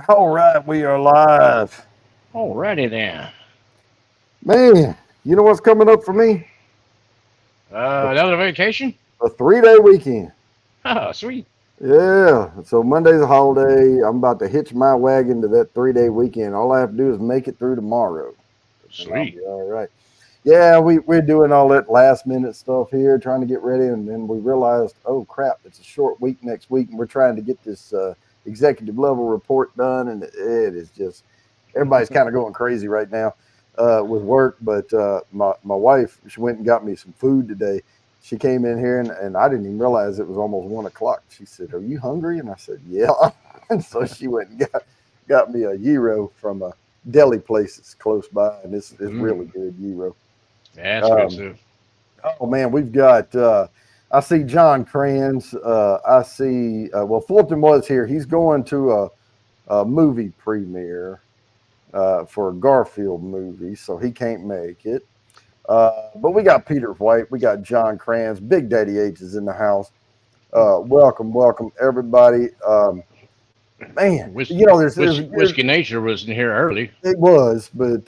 All right, we are live. Alrighty then. Man, you know what's coming up for me? A, Another vacation? a 3-day weekend. Oh, sweet. Yeah, so Monday's a holiday. I'm about to hitch my wagon to that 3-day weekend. All I have to do is make it through tomorrow, and I'll Sweet. be all right. Yeah, we're doing all that last minute stuff here, trying to get ready, and then we realized, oh crap, it's a short week next week, and we're trying to get this executive level report done, and it is just everybody's kind of going crazy right now with work. But my wife, she went and got me some food today. She came in here, and I didn't even realize it was almost 1 o'clock. She said, "Are you hungry?" And I said, "Yeah." And so she went and got me a gyro from a deli place that's close by, and it's really Mm, good gyro. that's good Um, stuff. oh man, we've got. I see John Kranz. I see. Well, Fulton was here. He's going to a movie premiere for a Garfield movie, so he can't make it. But we got Peter White. We got John Kranz. Big Daddy H is in the house. Welcome, welcome everybody. Man, Whis- you know, there's Whiskey Nature was in here early. it was, but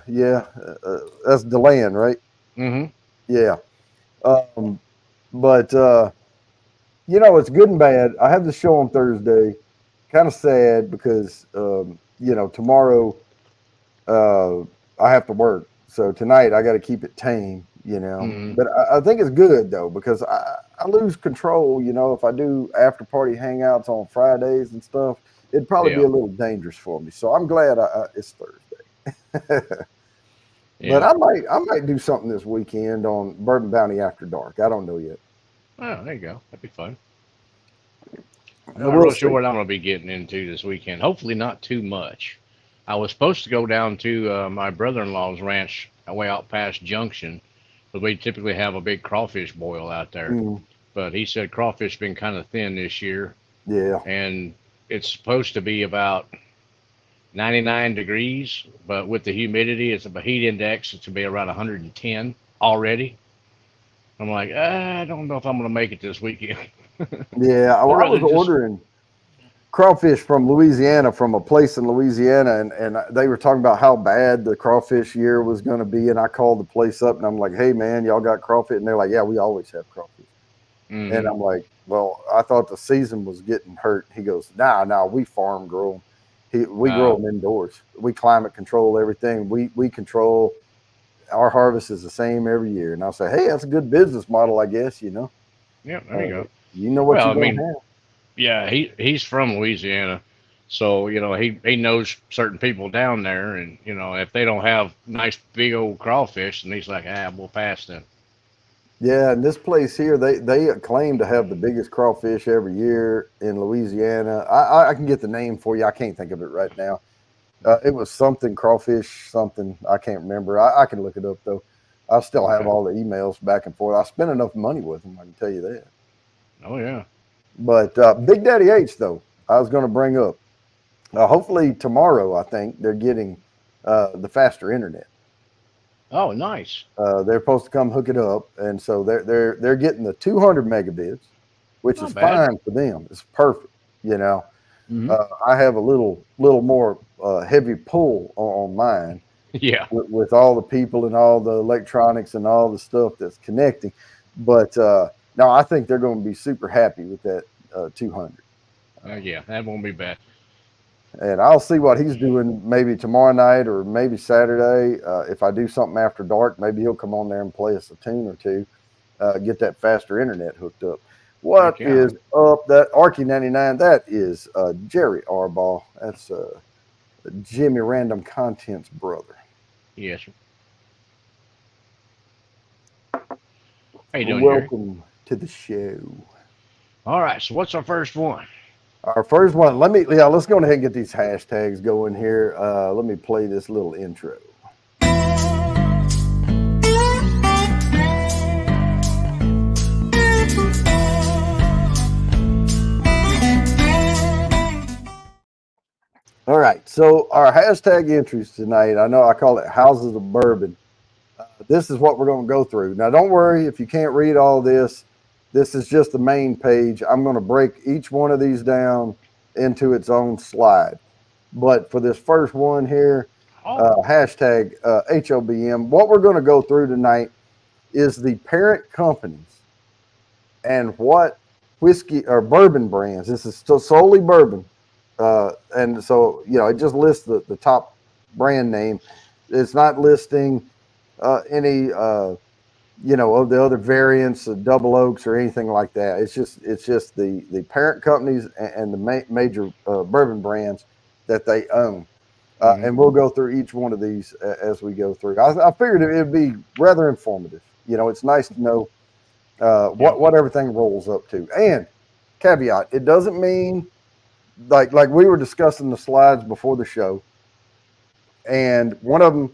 yeah, that's Deland, right? Mm-hmm. Yeah. Um, but it's good and bad. I have the show on Thursday. Kind of sad because tomorrow uh, I have to work, so tonight I got to keep it tame. Mm-hmm. But I think it's good though because I lose control. If I do after party hangouts on Fridays and stuff, it'd probably be Yeah. a little dangerous for me. So I'm glad it's Thursday. But Yeah. I might do something this weekend on Bourbon Bounty after dark. I don't know yet. Oh, there you go. That'd be fun. I'm not We'll real sure see. what I'm going to be getting into this weekend. Hopefully, not too much. I was supposed to go down to my brother-in-law's ranch way out past Junction, but we typically have a big crawfish boil out there. Mm, But he said crawfish been kind of thin this year, yeah. and it's supposed to be about 99 degrees, but with the humidity, it's a heat index. It should be around 110 already. I'm like, I don't know if I'm going to make it this weekend. Yeah. I'd I rather was just, ordering crawfish from Louisiana from a place in Louisiana, and they were talking about how bad the crawfish year was going to be. And I called the place up and I'm like, hey, man, y'all got crawfish? And they're like, yeah, we always have crawfish. And mm-hmm. I'm like, well, I thought the season was getting hurt. He goes, nah, we farm grow them. We grow uh, them indoors. We climate control everything. We control our harvest is the same every year. And I'll say, hey, that's a good business model, I guess. yeah, there you Uh, go. you know what Well, you're I going mean, to have. yeah, he's from Louisiana, so he knows certain people down there, and if they don't have nice big old crawfish, and he's like, we'll pass then. Yeah, and this place here, they claim to have the biggest crawfish every year in Louisiana. I can get the name for you. I can't think of it right now. It was something crawfish, something I can't remember. I can look it up though. I still have Okay. all the emails back and forth. I spent enough money with them. I can tell you that. Oh yeah. But Big Daddy H though, I was going to bring up. Hopefully tomorrow, I think they're getting the faster internet. Oh, nice. They're supposed to come hook it up, and so they're getting the 200 megabits, which is Not bad. fine for them. It's perfect. You know, Hmm. I have a little more heavy pull on mine Yeah. with all the people and all the electronics and all the stuff that's connecting. But no, I think they're going to be super happy with that 200. Yeah, that won't be bad. And I'll see what he's doing maybe tomorrow night or maybe Saturday. If I do something after dark, maybe he'll come on there and play us a tune or two, get that faster internet hooked up. What Heck yeah. is up? That Arky 99, that is Jerry Arbaugh. That's Jimmy Random Content's brother. Yes. Sir. How you doing, Jerry? Welcome to the show. All right. So what's our first one? Our first one, let's go ahead and get these hashtags going here. Let me play this little intro. All right, so our hashtag entries tonight, I know I call it Houses of Bourbon. This is what we're going to go through. Now, don't worry if you can't read all this. This is just the main page. I'm going to break each one of these down into its own slide. But for this first one here, Oh. hashtag HOBM, what we're going to go through tonight is the parent companies and what whiskey or bourbon brands. This is still solely bourbon. And so, it just lists the top brand name. It's not listing any, of the other variants, double oaks or anything like that. It's just the parent companies and the major bourbon brands that they own. Hmm. And we'll go through each one of these as we go through. I figured it'd be rather informative. It's nice to know Yep. what everything rolls up to. And caveat: it doesn't mean like we were discussing the slides before the show, and one of them,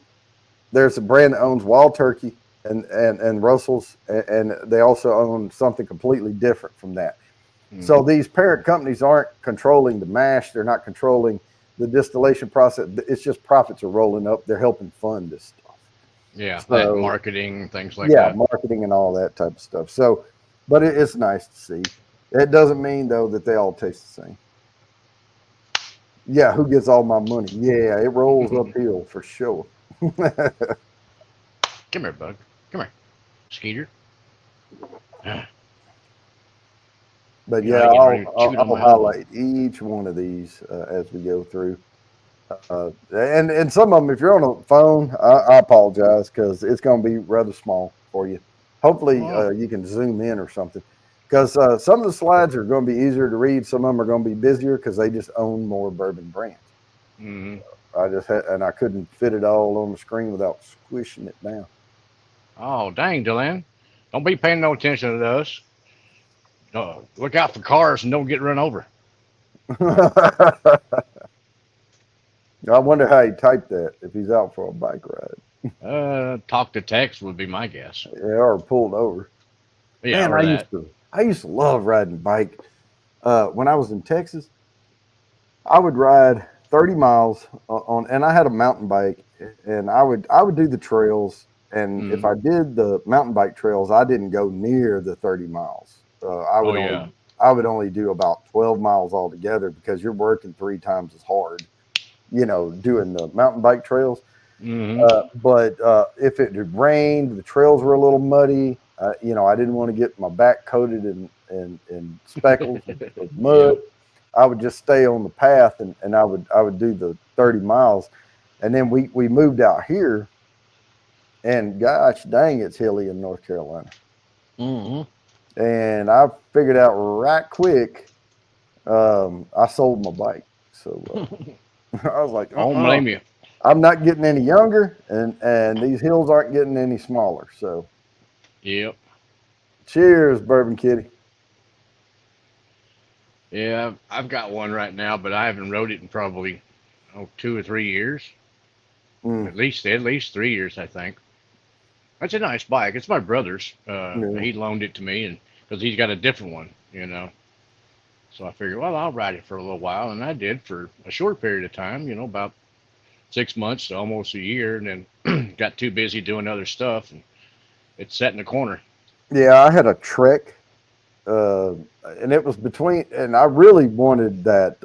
there's a brand that owns Wild Turkey and Russell's, and they also own something completely different from that. So Hmm. these parent companies aren't controlling the mash; they're not controlling the distillation process. It's just profits are rolling up. They're helping fund this stuff. Yeah, that So marketing things like yeah, that. marketing and all that type of stuff. So, but it's nice to see. It doesn't mean though that they all taste the same. Yeah, who gets all my money? Yeah, it rolls Come uphill for sure. But here, bug. Come here, Skeeter. You know yeah, how to get ready to I'll, chewed on I'll my elbow. highlight each one of these as we go through. And some of them, if you're on a phone, I apologize because it's going to be rather small for you. Hopefully, Oh. you can zoom in or something. Because some of the slides are going to be easier to read. Some of them are going to be busier because they just own more bourbon brands. Hmm. I just had, and I couldn't fit it all on the screen without squishing it down. Oh, dang, Deland. Don't be paying no attention to us. Look out for cars and don't get run over. I wonder how he typed that if he's out for a bike ride, Talk to text would be my guess. yeah, or pulled over. Yeah, Man, or that. I used to love riding bike. When I was in Texas, I would ride 30 miles on, and I had a mountain bike, and I would do the trails. And if Hmm. I did the mountain bike trails, I didn't go near the 30 miles. I Oh would yeah. only I would only do about 12 miles altogether because you're working three times as hard, doing the mountain bike trails. Hmm. But if it had rained, the trails were a little muddy. I didn't want to get my back coated in speckles of mud. Yep. I would just stay on the path, and I would do the 30 miles. And then we moved out here, and gosh dang, it's hilly in North Carolina. Hmm. And I figured out right quick, I sold my bike. So I was like, I don't blame you. I'm not getting any younger, and these hills aren't getting any smaller. So Yep. cheers, Bourbon Kitty. Yeah, I've got one right now, but I haven't rode it in probably 2 or 3 years. Mm, At least 3 years, I think. That's a nice bike. It's my brother's. yeah. He loaned it to me, and because he's got a different one. So I figured, well, I'll ride it for a little while, and I did for a short period of time. About 6 months to almost a year, and then got too busy doing other stuff, and it's set in the corner. Yeah, I had a Trek, uh, and it was between, and I really wanted that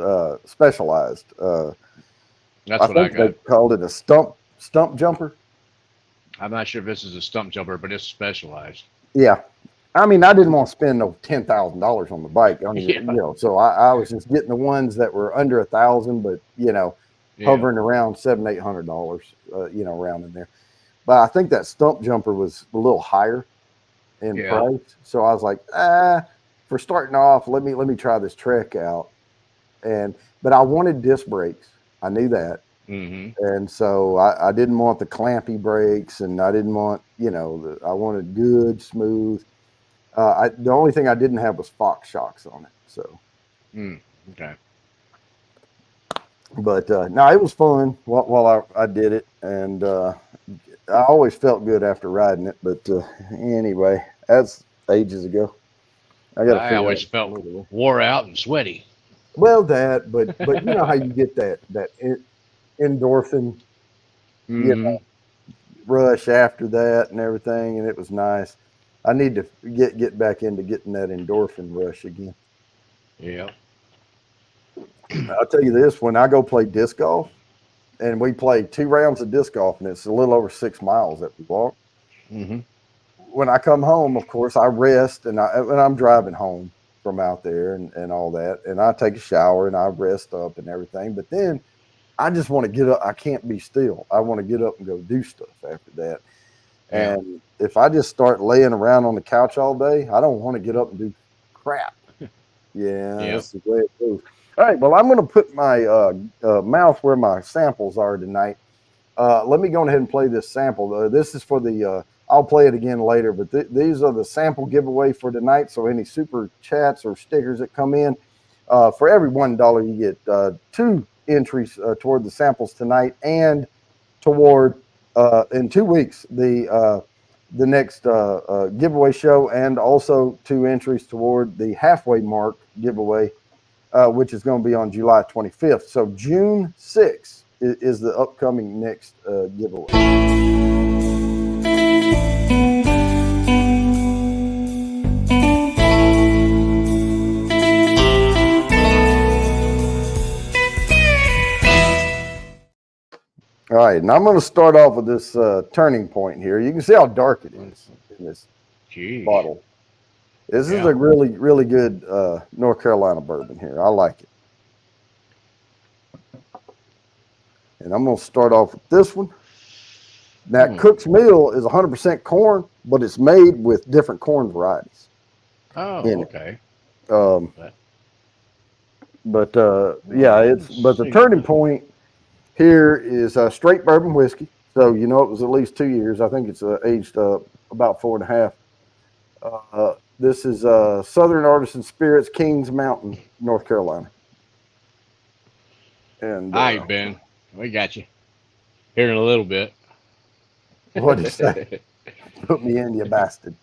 specialized. That's I what I think they got. called it a stump jumper. I'm not sure if this is a stump jumper, but it's specialized. Yeah, I mean, I didn't want to spend no $10,000 on the bike. I mean, Yeah, so I was just getting the ones that were under 1,000, but yeah, hovering around $700-800, around in there. But I think that stump jumper was a little higher in yeah. price, so I was like, for starting off, let me try this Trek out. And but I wanted disc brakes. I knew that, Hmm. and so I didn't want the clampy brakes, and I didn't want I wanted good, smooth. The only thing I didn't have was Fox shocks on it. So, Mm, okay. but no, it was fun while I did it, and I always felt good after riding it. But anyway, that's ages ago. I got to I figure out always a felt smoother way. wore out and sweaty. Well, but you know how you get that endorphin, you know, Hmm. rush after that and everything, and it was nice. I need to get back into getting that endorphin rush again. Yeah. I'll tell you this: when I go play disc golf, and we play 2 rounds of disc golf, and it's a little over 6 miles that we walk. Mm-hmm. When I come home, of course, I rest, and I'm driving home from out there and all that, and I take a shower and I rest up and everything. But then I just want to get up. I can't be still. I want to get up and go do stuff after that. Yeah. And if I just start laying around on the couch all day, I don't want to get up and do crap. Yeah, Yeah. that's the way it goes. All right. Well, I'm going to put my mouth where my samples are tonight. Let me go ahead and play this sample. This is for the. I'll play it again later, but these are the sample giveaway for tonight. So any super chats or stickers that come in, for every $1, you get 2 entries toward the samples tonight, and toward in 2 weeks the next giveaway show, and also 2 entries toward the halfway mark giveaway, which is going to be on July 25th. So June 6th is the upcoming next giveaway. All right, and I'm going to start off with this turning point here. You can see how dark it is in this Jeez. bottle. This is Yeah. a really, really good North Carolina bourbon here. I like it. And I'm going to start off with this one. Now, Cook's Mill is 100% corn, but it's made with different corn varieties. Oh, in okay. it. Yeah, but the turning point here is straight bourbon whiskey. So you know it was at least 2 years. I think it's aged about 4.5. This is Southern Artisan Spirits, Kings Mountain, North Carolina. And All right, Ben, we got you. Here in a little bit. What do you say? Put me in, you bastard.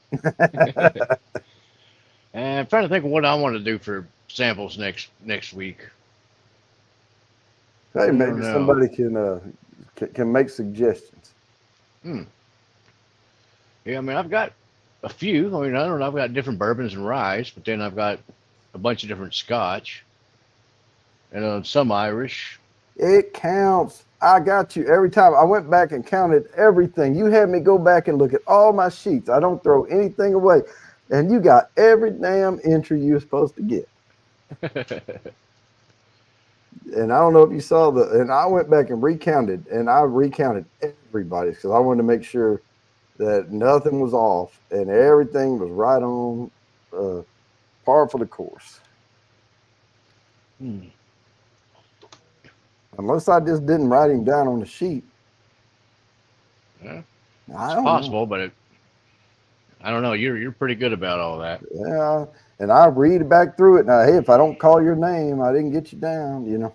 And I'm trying to think of what I want to do for samples next week. Hey, maybe somebody can make suggestions. Yeah, I mean, I've got a few. I mean, I don't know. I've got different bourbons and ryes, but then I've got a bunch of different Scotch and some Irish. It counts. I got you every time. I went back and counted everything. You had me go back and look at all my sheets. I don't throw anything away. And you got every damn entry you're supposed to get. And I don't know if you saw and I went back and recounted, and I recounted everybody's because I wanted to make sure that nothing was off and everything was right on par for the course. Unless I just didn't write him down on the sheet. Yeah, it's possible, but I don't know. You're pretty good about all that. Yeah, and I read back through it. Now, hey, if I don't call your name, I didn't get you down. You know.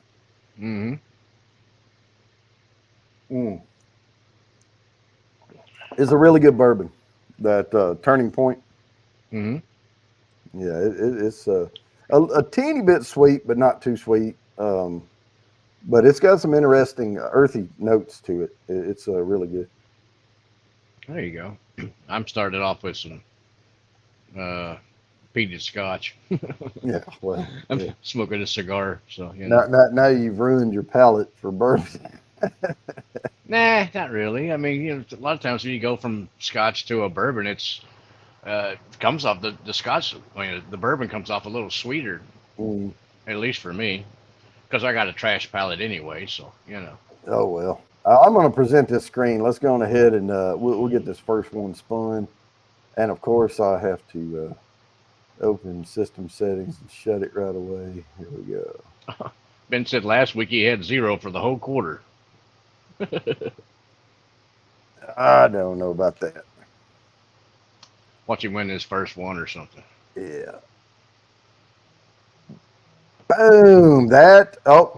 It's a really good bourbon. That Turning Point. Yeah, it's a teeny bit sweet, but not too sweet. But it's got some interesting earthy notes to it. It's really good. There you go. I'm started off with some peated Scotch. Yeah, well, I'm smoking a cigar, so you know. Now you've ruined your palate for bourbon. Nah, not really. I mean, you know, a lot of times when you go from Scotch to a bourbon, it's comes off the Scotch. I mean, the bourbon comes off a little sweeter, at least for me, because I got a trash palate anyway. So you know. Oh well, I'm going to present this screen. Let's go on ahead and we'll get this first one spun, and of course I have to open system settings and shut it right away. Here we go. Ben said last week he had 0 for the whole quarter. I don't know about that. Watch him win his first one or something. Yeah. Boom.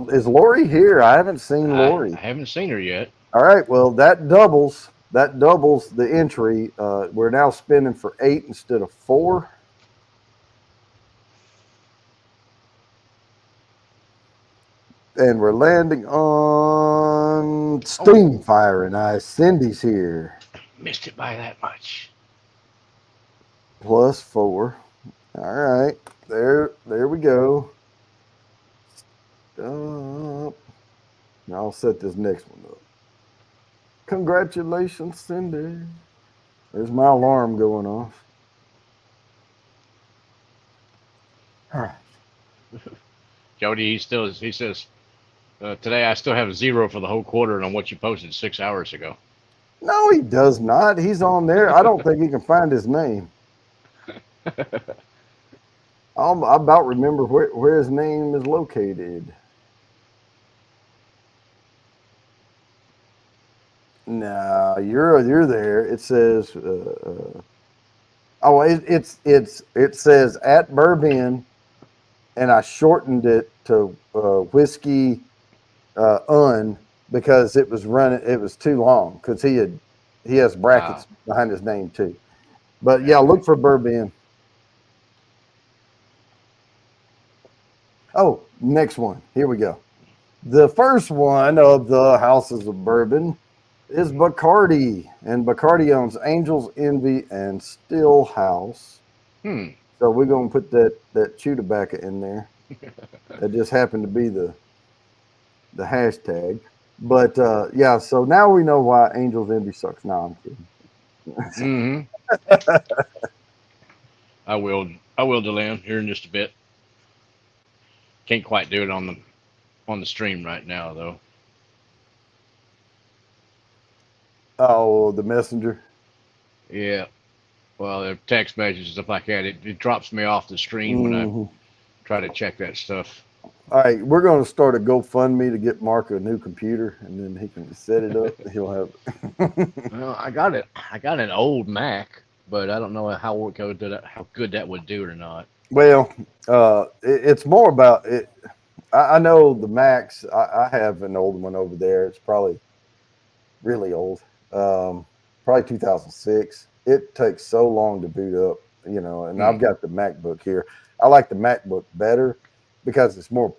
Is Lori here? I haven't seen Lori. I haven't seen her yet. All right. Well, that doubles the entry. We're now spinning for 8 instead of 4. And we're landing on Steamfire, and Cindy's here. Missed it by that much. +4. All right. There we go. up. Now I'll set this next one up. Congratulations, Cindy. There's my alarm going off. All right. Jody, he says today I still have 0 for the whole quarter on what you posted 6 hours ago. No, he does not. He's on there. I don't think he can find his name. I about remember where his name is located. No, you're there. It says it says at Bourbon, and I shortened it to whiskey un because it was running. It was too long because he has brackets behind his name too. But yeah, look for Bourbon. Oh, next one. Here we go. The first one of the houses of Bourbon is Bacardi, and Bacardi owns Angels Envy and Still House. So we're gonna put that chew tobacco in there. That just happened to be the hashtag. But yeah, so now we know why Angels Envy sucks. No, I'm kidding. I will delay here in just a bit. Can't quite do it on the stream right now though. Oh, the messenger. Yeah. Well, the text messages stuff like that, it drops me off the screen when I try to check that stuff. All right, we're going to start a GoFundMe to get Mark a new computer, and then he can set it up. He'll have it. Well, I got an old Mac, but I don't know how good that would do or not. Well, it's more about it. I know the Macs. I have an old one over there. It's probably really old. Probably 2006. It takes so long to boot up, and I've got the MacBook here. I like the MacBook better because it's more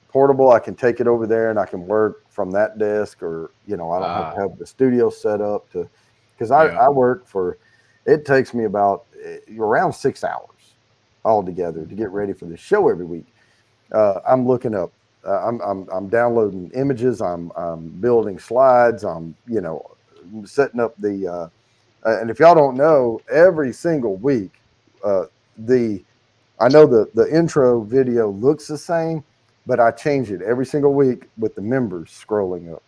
portable. I can take it over there and I can work from that desk, or I don't have to have the studio set up because I work for. It takes me about around 6 hours altogether to get ready for the show every week. I'm looking up. I'm downloading images. I'm building slides. I'm setting up the. And if y'all don't know, every single week, I know the intro video looks the same, but I change it every single week with the members scrolling up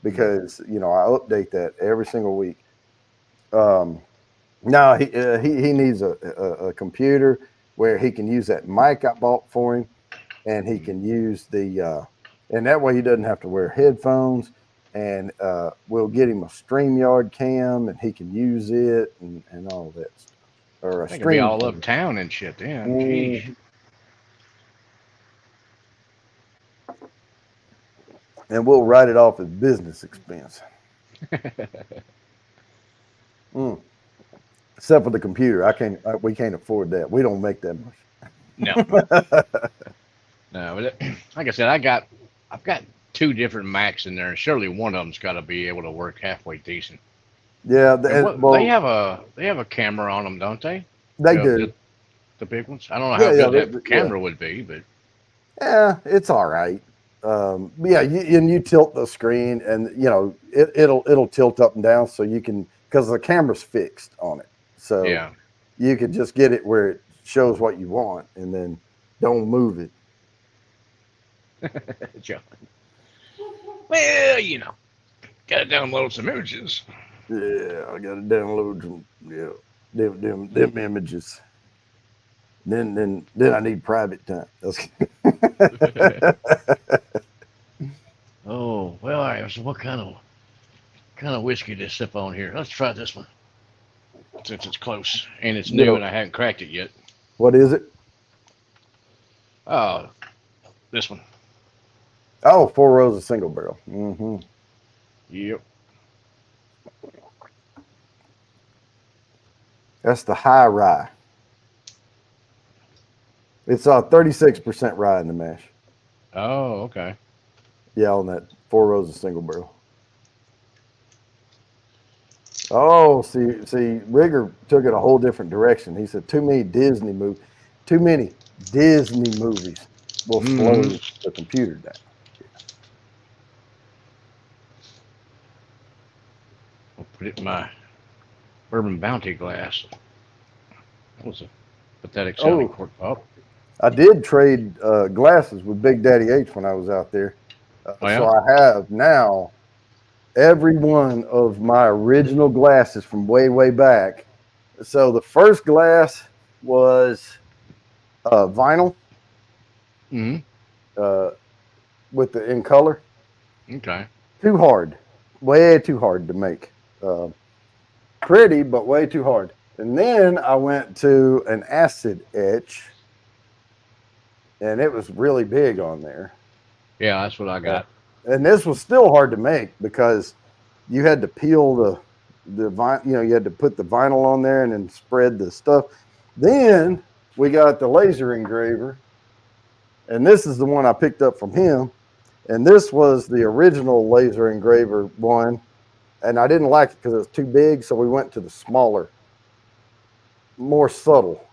because I update that every single week. Now he needs a computer where he can use that mic I bought for him, and he can use and that way he doesn't have to wear headphones. And we'll get him a StreamYard cam, and he can use it and all that stuff. Or a stream be all uptown and shit. Then, geez. And we'll write it off as business expense. Except for the computer, we can't afford that. We don't make that much. No. No, but like I said, I've got 2 different Macs in there, and surely one of them's got to be able to work halfway decent. Yeah, they have a camera on them, don't they? They do. The big ones. I don't know how good that camera would be, but yeah, it's all right. You tilt the screen, and it'll tilt up and down, so you can because the camera's fixed on it, so you can just get it where it shows what you want, and then don't move it. John. Well, gotta download some images. Yeah, I gotta download some. Yeah, them images. Then I need private time. Oh well, all right. So what kind of whiskey to sip on here? Let's try this one since it's close and it's new and I haven't cracked it yet. What is it? Oh, this one. Oh, Four Roses single barrel. Mm-hmm. Yep. That's the high rye. It's 36% rye in the mash. Oh, okay. Yeah, on that Four Roses single barrel. Oh, see, Rigger took it a whole different direction. He said too many Disney movies. will Mm-hmm. slow the computer down. I'll put it in my Bourbon Bounty glass. That was a pathetic sounding Oh, cork pop. I did trade glasses with Big Daddy H when I was out there. Oh So yeah. I have now every one of my original glasses from way, way back. So the first glass was vinyl Mm-hmm. uh, with the in color. Okay. Too hard, way too hard to make. Uh, Pretty, but way too hard. And then I went to an acid etch, and it was really big on there. Yeah, that's what I Uh, got. and this was still hard to make because you had to peel you had to put the vinyl on there and then spread the stuff. Then we got the laser engraver, and this is the one I picked up from him. And this was the original laser engraver one, and I didn't like it because it was too big, so we went to the smaller, more subtle.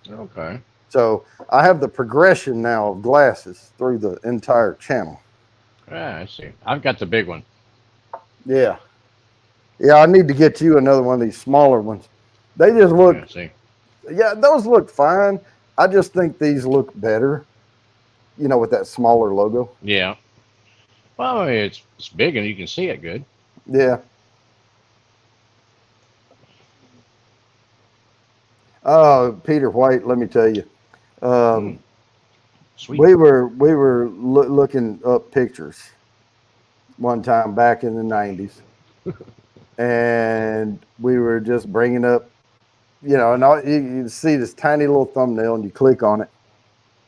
Okay. So I have the progression now of glasses through the entire channel. Yeah, I see. I've got the big one. Yeah. Yeah, I need to get you another one of these smaller ones. They just Yeah, look, see. yeah, those look fine. I just think these look better, with that smaller logo. Yeah. Well, I mean, it's big and you can see it good. Yeah. Peter White, let me tell you, Mm, um, sweet. we were looking up pictures one time back in the '90s, and we were just bringing up, and you see this tiny little thumbnail, and you click on it,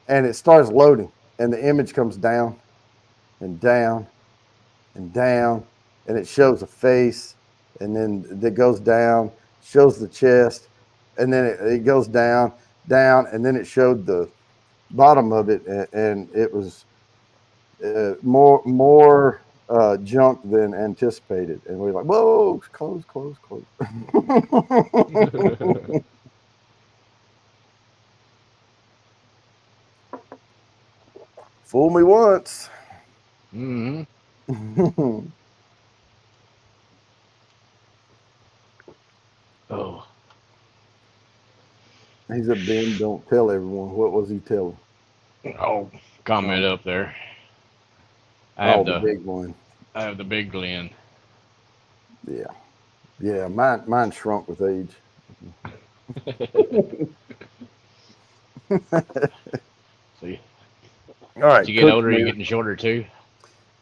and it starts loading, and the image comes down and down and down, and it shows a face, and then it goes down, shows the chest, and then it goes down, down, and then it showed the bottom of it, and it was more junk than anticipated, and we are like, whoa, close, close, close. Fool me once. Mm-hmm. Oh, He said, Ben, don't tell everyone. What was he telling? oh, comment Oh, up there. I have oh, the the big one. I have the big Glen. Yeah. Yeah. Mine shrunk with age. See, All as right. you get Cook's older, you're meal. getting shorter too.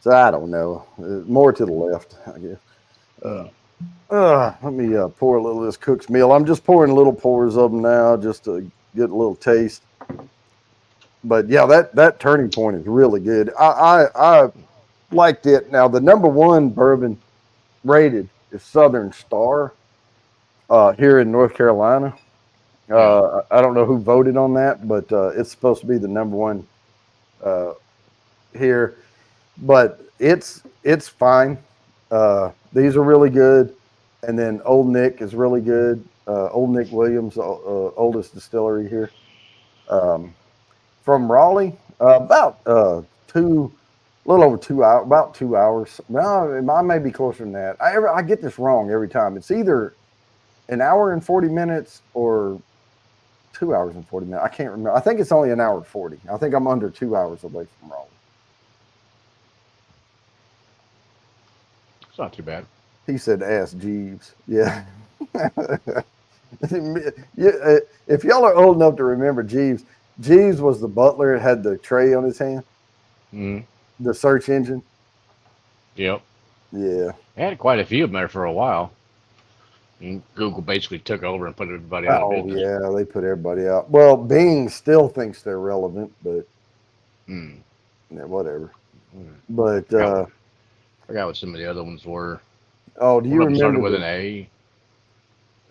So I don't know. More to the left, I guess. Mm. Let me pour a little of this cook's meal. I'm just pouring little pours of them now just to get a little taste. But yeah, that turning point is really good. I liked it. Now the number one bourbon rated is Southern Star here in North Carolina. Yeah. I don't know who voted on that, but it's supposed to be the number one uh, here. But it's fine. These are really good, and then Old Nick is really good. Old Nick Williams, oldest distillery here, um, from Raleigh, about a little over 2 hours, about 2 hours. No, I may be closer than that. I get this wrong every time. It's either an hour and 40 minutes or 2 hours and 40 minutes. I can't remember. I think it's only an hour and 40. I think I'm under 2 hours away from Raleigh. It's not too bad. He said, "Ask Jeeves." Yeah. If y'all are old enough to remember Jeeves, Jeeves was the butler that had the tray on his hand, Mm. the search engine. Yep. Yeah. I had quite a few of them there for a while. And Google basically took over and put everybody out of Oh, business. yeah. They put everybody out. Well, Bing still thinks they're relevant, but Mm. yeah, whatever. Mm. But, Forgot what some of the other ones were. oh, do One you of them started remember with an the A.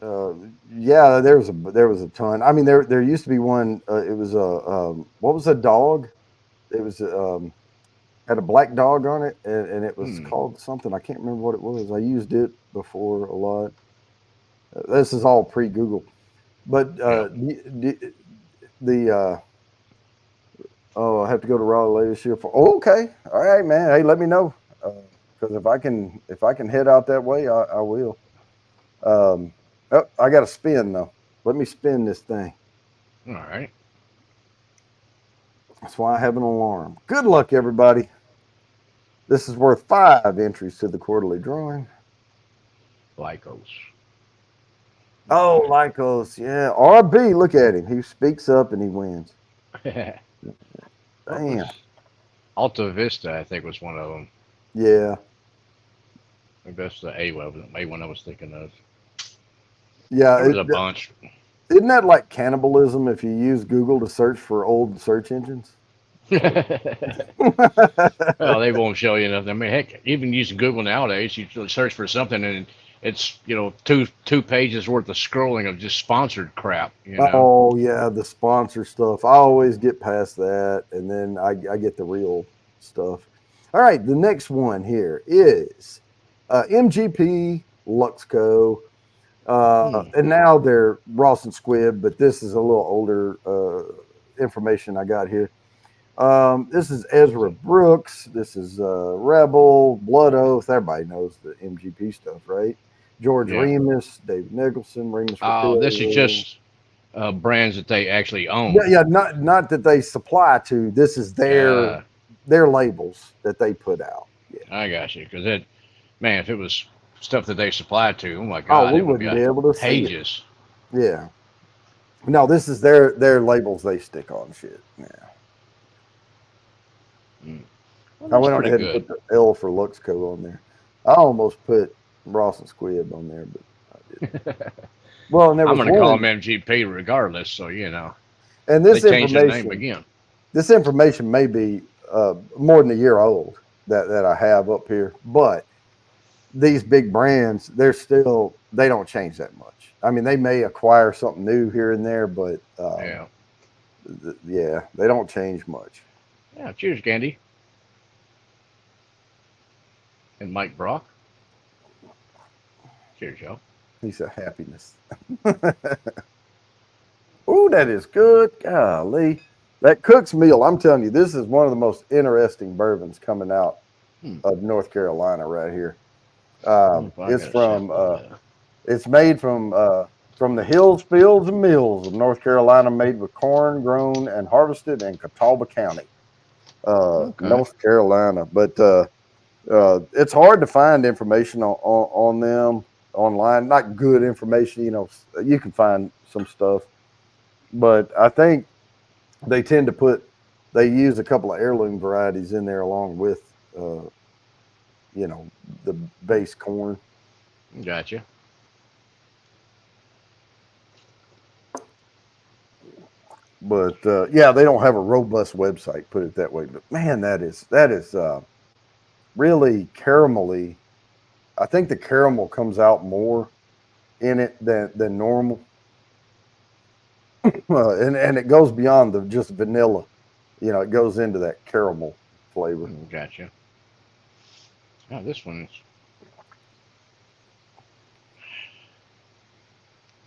Uh, yeah, there was a ton. I mean, there used to be one. It was a what was a dog? It was had a black dog on it, and it was Hmm. called something. I can't remember what it was. I used it before a lot. This is all pre Google, but Yep. the Oh, I have to go to Raleigh this year for. Oh, okay, all right, man. Hey, let me know because if I can head out that way, I will. Um, oh, I got to spin though. Let me spin this thing. All right. That's why I have an alarm. Good luck, everybody. This is worth 5 entries to the quarterly drawing. Lycos. Oh, Lycos, yeah. RB, look at him. He speaks up and he wins. Okay. What was Damn. Alta Vista? I think was one of them. Yeah. Maybe that's the A one I was thinking of. Yeah. There was a bunch. Isn't that like cannibalism if you use Google to search for old search engines? Well, they won't show you nothing. I mean, heck, even using Google nowadays, you search for something and it's two pages worth of scrolling of just sponsored crap. Oh yeah, the sponsor stuff. I always get past that, and then I get the real stuff. All right, the next one here is MGP Luxco, Hmm. and now they're Ross and Squibb, but this is a little older information I got here. This is Ezra Brooks. This is Rebel, Blood Oath. Everybody knows the MGP stuff, right? George Yeah. Remus, David Nicholson, Remus Oh, this is Rapillo. just brands that they actually Yeah, own. yeah, not that they supply to. This is Uh, their labels that they put out. Yeah. I got you. Because it, man, if it was stuff that they supplied to, oh my Oh, God, we it would be wouldn't be able to see it. pages. Yeah. No, this is their labels they stick on shit. Yeah. Mm. Well, I that's went on pretty ahead and good. put the L for Luxco on there. I almost put Ross and Squibb on there, but I didn't. Well, and there I'm was going to call them one, MGP regardless. So, and they changed their name again. this information may be more than a year old that I have up here, but these big brands, they don't change that much. I mean, they may acquire something new here and there, but Yeah. yeah, they don't change much. Yeah. Cheers, Candy. And Mike Brock. Cheers, y'all. He said happiness. Ooh, that is good. Golly. That Cook's Meal, I'm telling you, this is one of the most interesting bourbons coming out Hmm. of North Carolina right here. I wonder if I It's got a sample of that. it's made from the hills, fields, and mills of North Carolina, made with corn grown and harvested in Catawba County, Okay. North Carolina. But it's hard to find information on them online. Not good information, you can find some stuff, but I think they tend to they use a couple of heirloom varieties in there along with uh, you know the base corn. Gotcha. But yeah, they don't have a robust website, put it that way. But man, that is really caramelly. I think the caramel comes out more in it than normal, and it goes beyond the just vanilla. It goes into that caramel flavor. Gotcha. Oh, this one's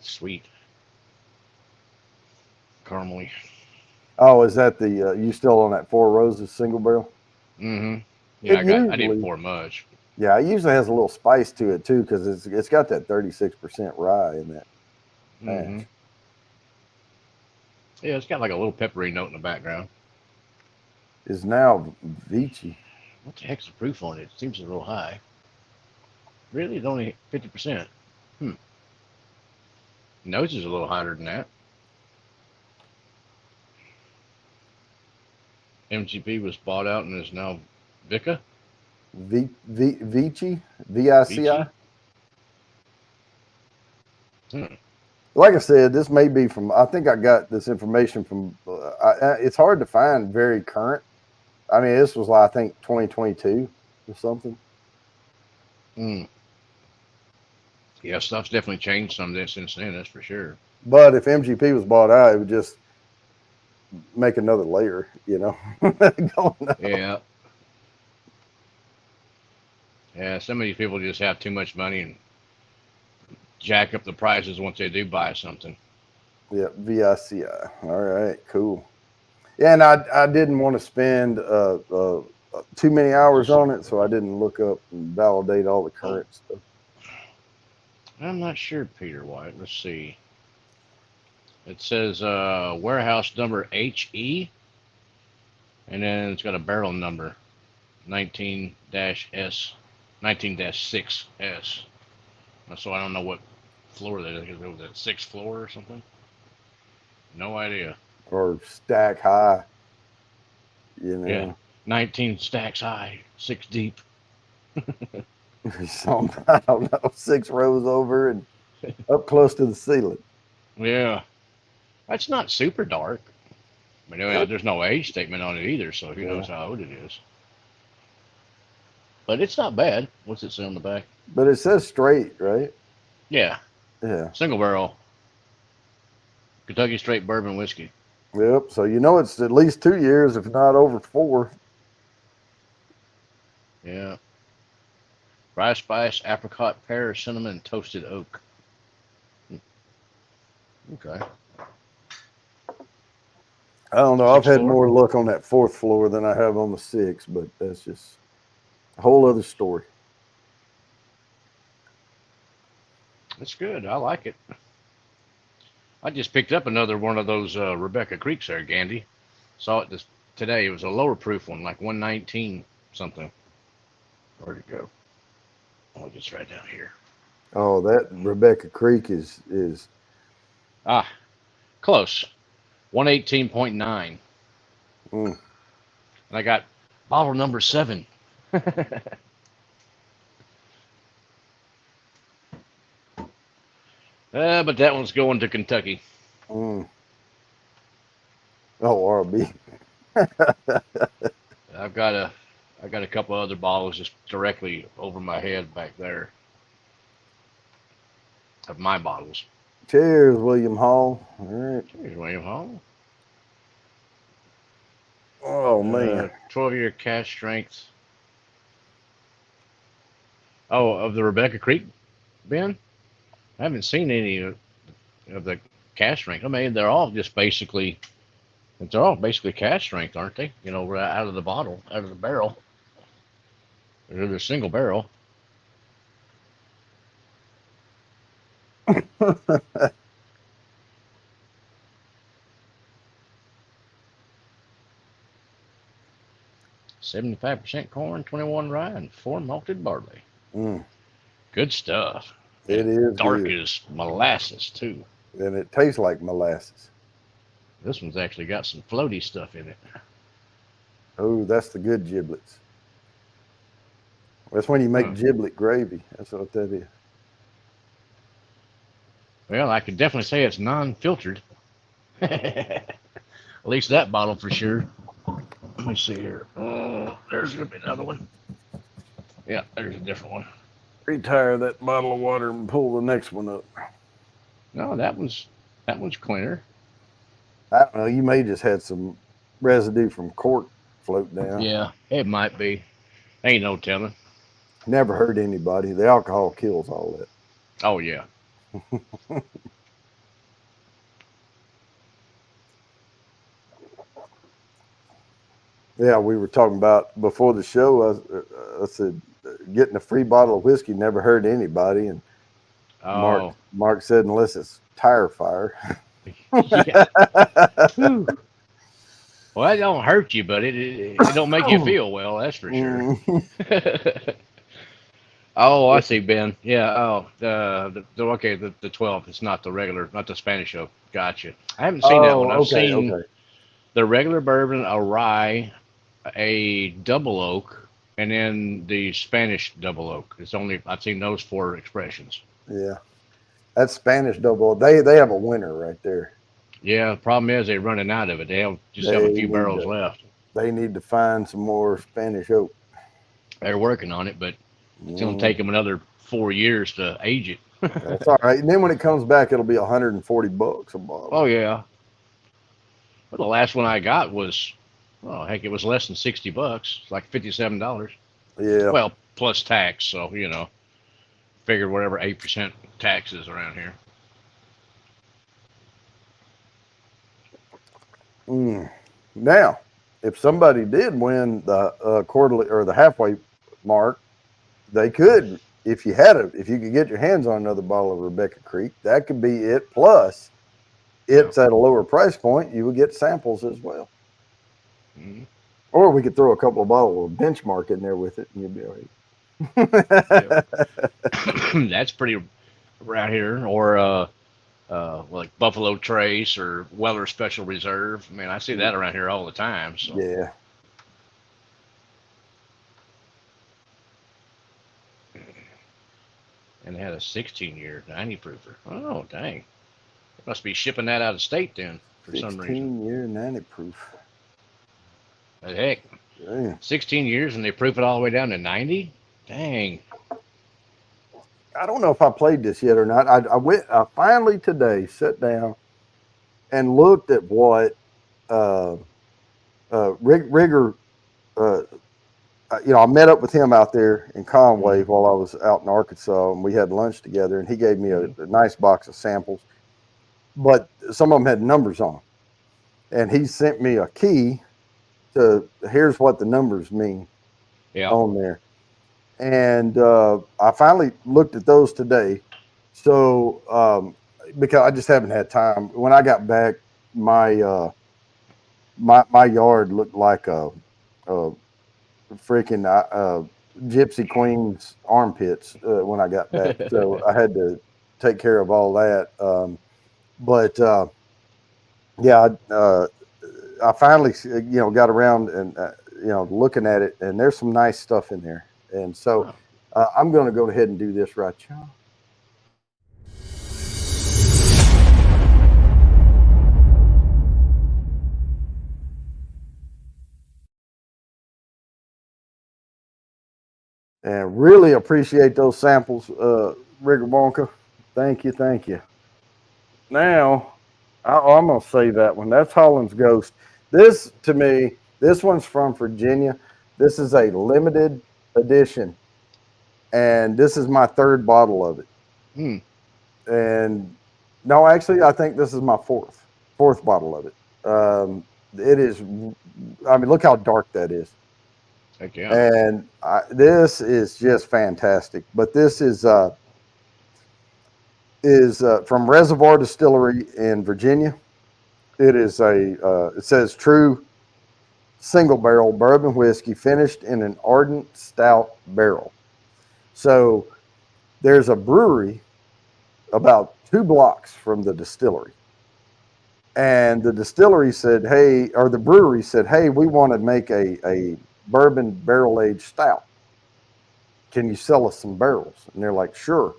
sweet, caramely. Oh, is that the you still on that Four Roses single barrel? Mm-hmm. Yeah, It I didn't usually pour much. Yeah, it usually has a little spice to it too because it's got that 36% rye in that Mm-hmm. mash. Yeah, it's got like a little peppery note in the background. Is now Vici. What the heck's the proof on it? It seems a little high. Really, it's only 50%. Hmm. Nose is a little hotter than that. MGP was bought out and is now Vica. Vici, Vici. Vici. Hmm. Like I said, this may be from. I think I got this information from. It's hard to find very current. I mean, this was like I think 2022 or something. Mm. Yeah, stuff's definitely changed some since then. That's for sure. But if MGP was bought out, it would just make another layer. Going up. Yeah. Yeah. Some of these people just have too much money and jack up the prices once they do buy something. Yeah, VICI. All right, cool. Yeah, and I didn't want to spend too many hours on it, so I didn't look up and validate all the current stuff. I'm not sure, Peter White. Let's see. It says warehouse number HE, and then it's got a barrel number 19-S, 19-6S. So I don't know what floor that is. Was that sixth floor or something? No idea. Or stack high, you Yeah, know, 19 stacks high, 6 deep. or something. I don't know, 6 rows over and up close to the ceiling. Yeah, that's not super dark. But anyway, there's no age statement on it either, so who knows Yeah, how old it is. But it's not bad. What's it say on the back? but it says straight, right? Yeah, Yeah. single barrel Kentucky straight bourbon whiskey. Yep. So you know it's at least 2 years, if not over 4. Yeah, rye spice, apricot, pear, cinnamon, toasted oak. Okay. I don't know. I've Sixth had floor. more luck on that 4th floor than I have on the 6th, but that's just a whole other story. That's good. I like it. I just picked up another one of those Rebecca Creeks there, Gandy. Saw it this today. It was a lower proof one, like 119 something. Where'd it go? Oh, it's right down here. Oh, that Rebecca Creek is Ah, close. 118.9. mm, And I got bottle number 7. But that one's going to Kentucky. mm. Oh, RB. I've got a I got a couple other bottles just directly over my head back there of my bottles. Cheers, William Hall. All right. Cheers, William Hall. Oh man. 12-year cash strength. Oh, of the Rebecca Creek, Ben? I haven't seen any of the cash strength. I mean, they're all basically cash strength, aren't they? You know, right out of the bottle, out of the barrel. They're a single barrel. 75% corn, 21 rye, and 4 malted barley. Mm, Good stuff. it And is dark good, as molasses, too. and it tastes like molasses. This one's actually got some floaty stuff in it. Oh, that's the good giblets. That's when you make Huh. giblet gravy. That's what that is. Well, I could definitely say it's non-filtered. At least that bottle for sure. Let me see here. Oh, there's gonna be another one. Yeah, there's a different one. Retire that bottle of water and pull the next one up. No, that one's cleaner. I don't know. You may just had some residue from cork float down. Yeah, it might be. Ain't no telling. Never hurt anybody. The alcohol kills all that. Oh yeah. Yeah, we were talking about before the show. I said getting a free bottle of whiskey never hurt anybody, and Mark Oh Mark said unless it's tire fire. yeah. Whew. Well, that don't hurt you, but it don't make you feel well. That's for sure. Oh, I see, Ben. Yeah. Oh, okay. The 12. It's not the regular, not the Spanish oak. Gotcha. I haven't seen that one. Oh, I've okay, seen okay. the regular bourbon, a rye, a double oak, and then the Spanish double oak. It's only I've seen those 4 expressions. Yeah, that's Spanish double. They have a winner right there. Yeah. The problem is they're running out of it. Just have They a few need barrels to left. they need to find some more Spanish oak. They're working on it, but it's going to Mm, take them another 4 years to age it. that's all right. And then when it comes back, it'll be $140 a bottle. Oh yeah. Well, the last one I got was, oh heck, it was less than $60. It's like $57. Yeah. Well, plus tax, so figured whatever 8% tax is around here. Mm. Now, if somebody did win the quarterly or the halfway mark, they could. If you could get your hands on another bottle of Rebecca Creek, that could be it. Plus, Yeah. it's at a lower price point. You would get samples as well. Hmm. Or we could throw a couple of bottles of benchmark in there with it, and you'd be all Yep. right. That's pretty around here. Or like Buffalo Trace or Weller Special Reserve. I mean, I see that around here all the time. So, Yeah. and they had a 16-year 90 proofer. Oh, dang! They must be shipping that out of state then for some reason. 16-year 90 proof. The heck, Damn. 16 years and they proof it all the way down to 90? Dang! I don't know if I played this yet or not. I finally today sat down and looked at what uh, Rigger, uh, I met up with him out there in Conway Mm-hmm. while I was out in Arkansas, and we had lunch together. And he gave me Mm-hmm. a nice box of samples, but some of them had numbers on them. And he sent me a key to here's what the numbers mean Yeah. on there. And I finally looked at those today. So because I just haven't had time. When I got back, my my yard looked like a freaking gypsy queen's armpits when I got back. So I had to take care of all that. But yeah, I finally got around and looking at it, and there's some nice stuff in there. And so Oh. I'm going to go ahead and do this right now. And really appreciate those samples, Rigger Wonka. Thank you, thank you. Now, I'm going to say that one. That's Holland's Ghost. This, to me, this one's from Virginia. This is a limited edition, and this is my third bottle of it. Hmm. And no, actually, I think this is my fourth bottle of it. It is. I mean, look how dark that is, Heck yeah. and this is just fantastic. But this is from Reservoir Distillery in Virginia. It is it says true single barrel bourbon whiskey finished in an ardent stout barrel. So there's a brewery about 2 blocks from the distillery. And the distillery said, hey, or the brewery said, hey, we want to make a bourbon barrel aged stout. Can you sell us some barrels? And they're like, sure.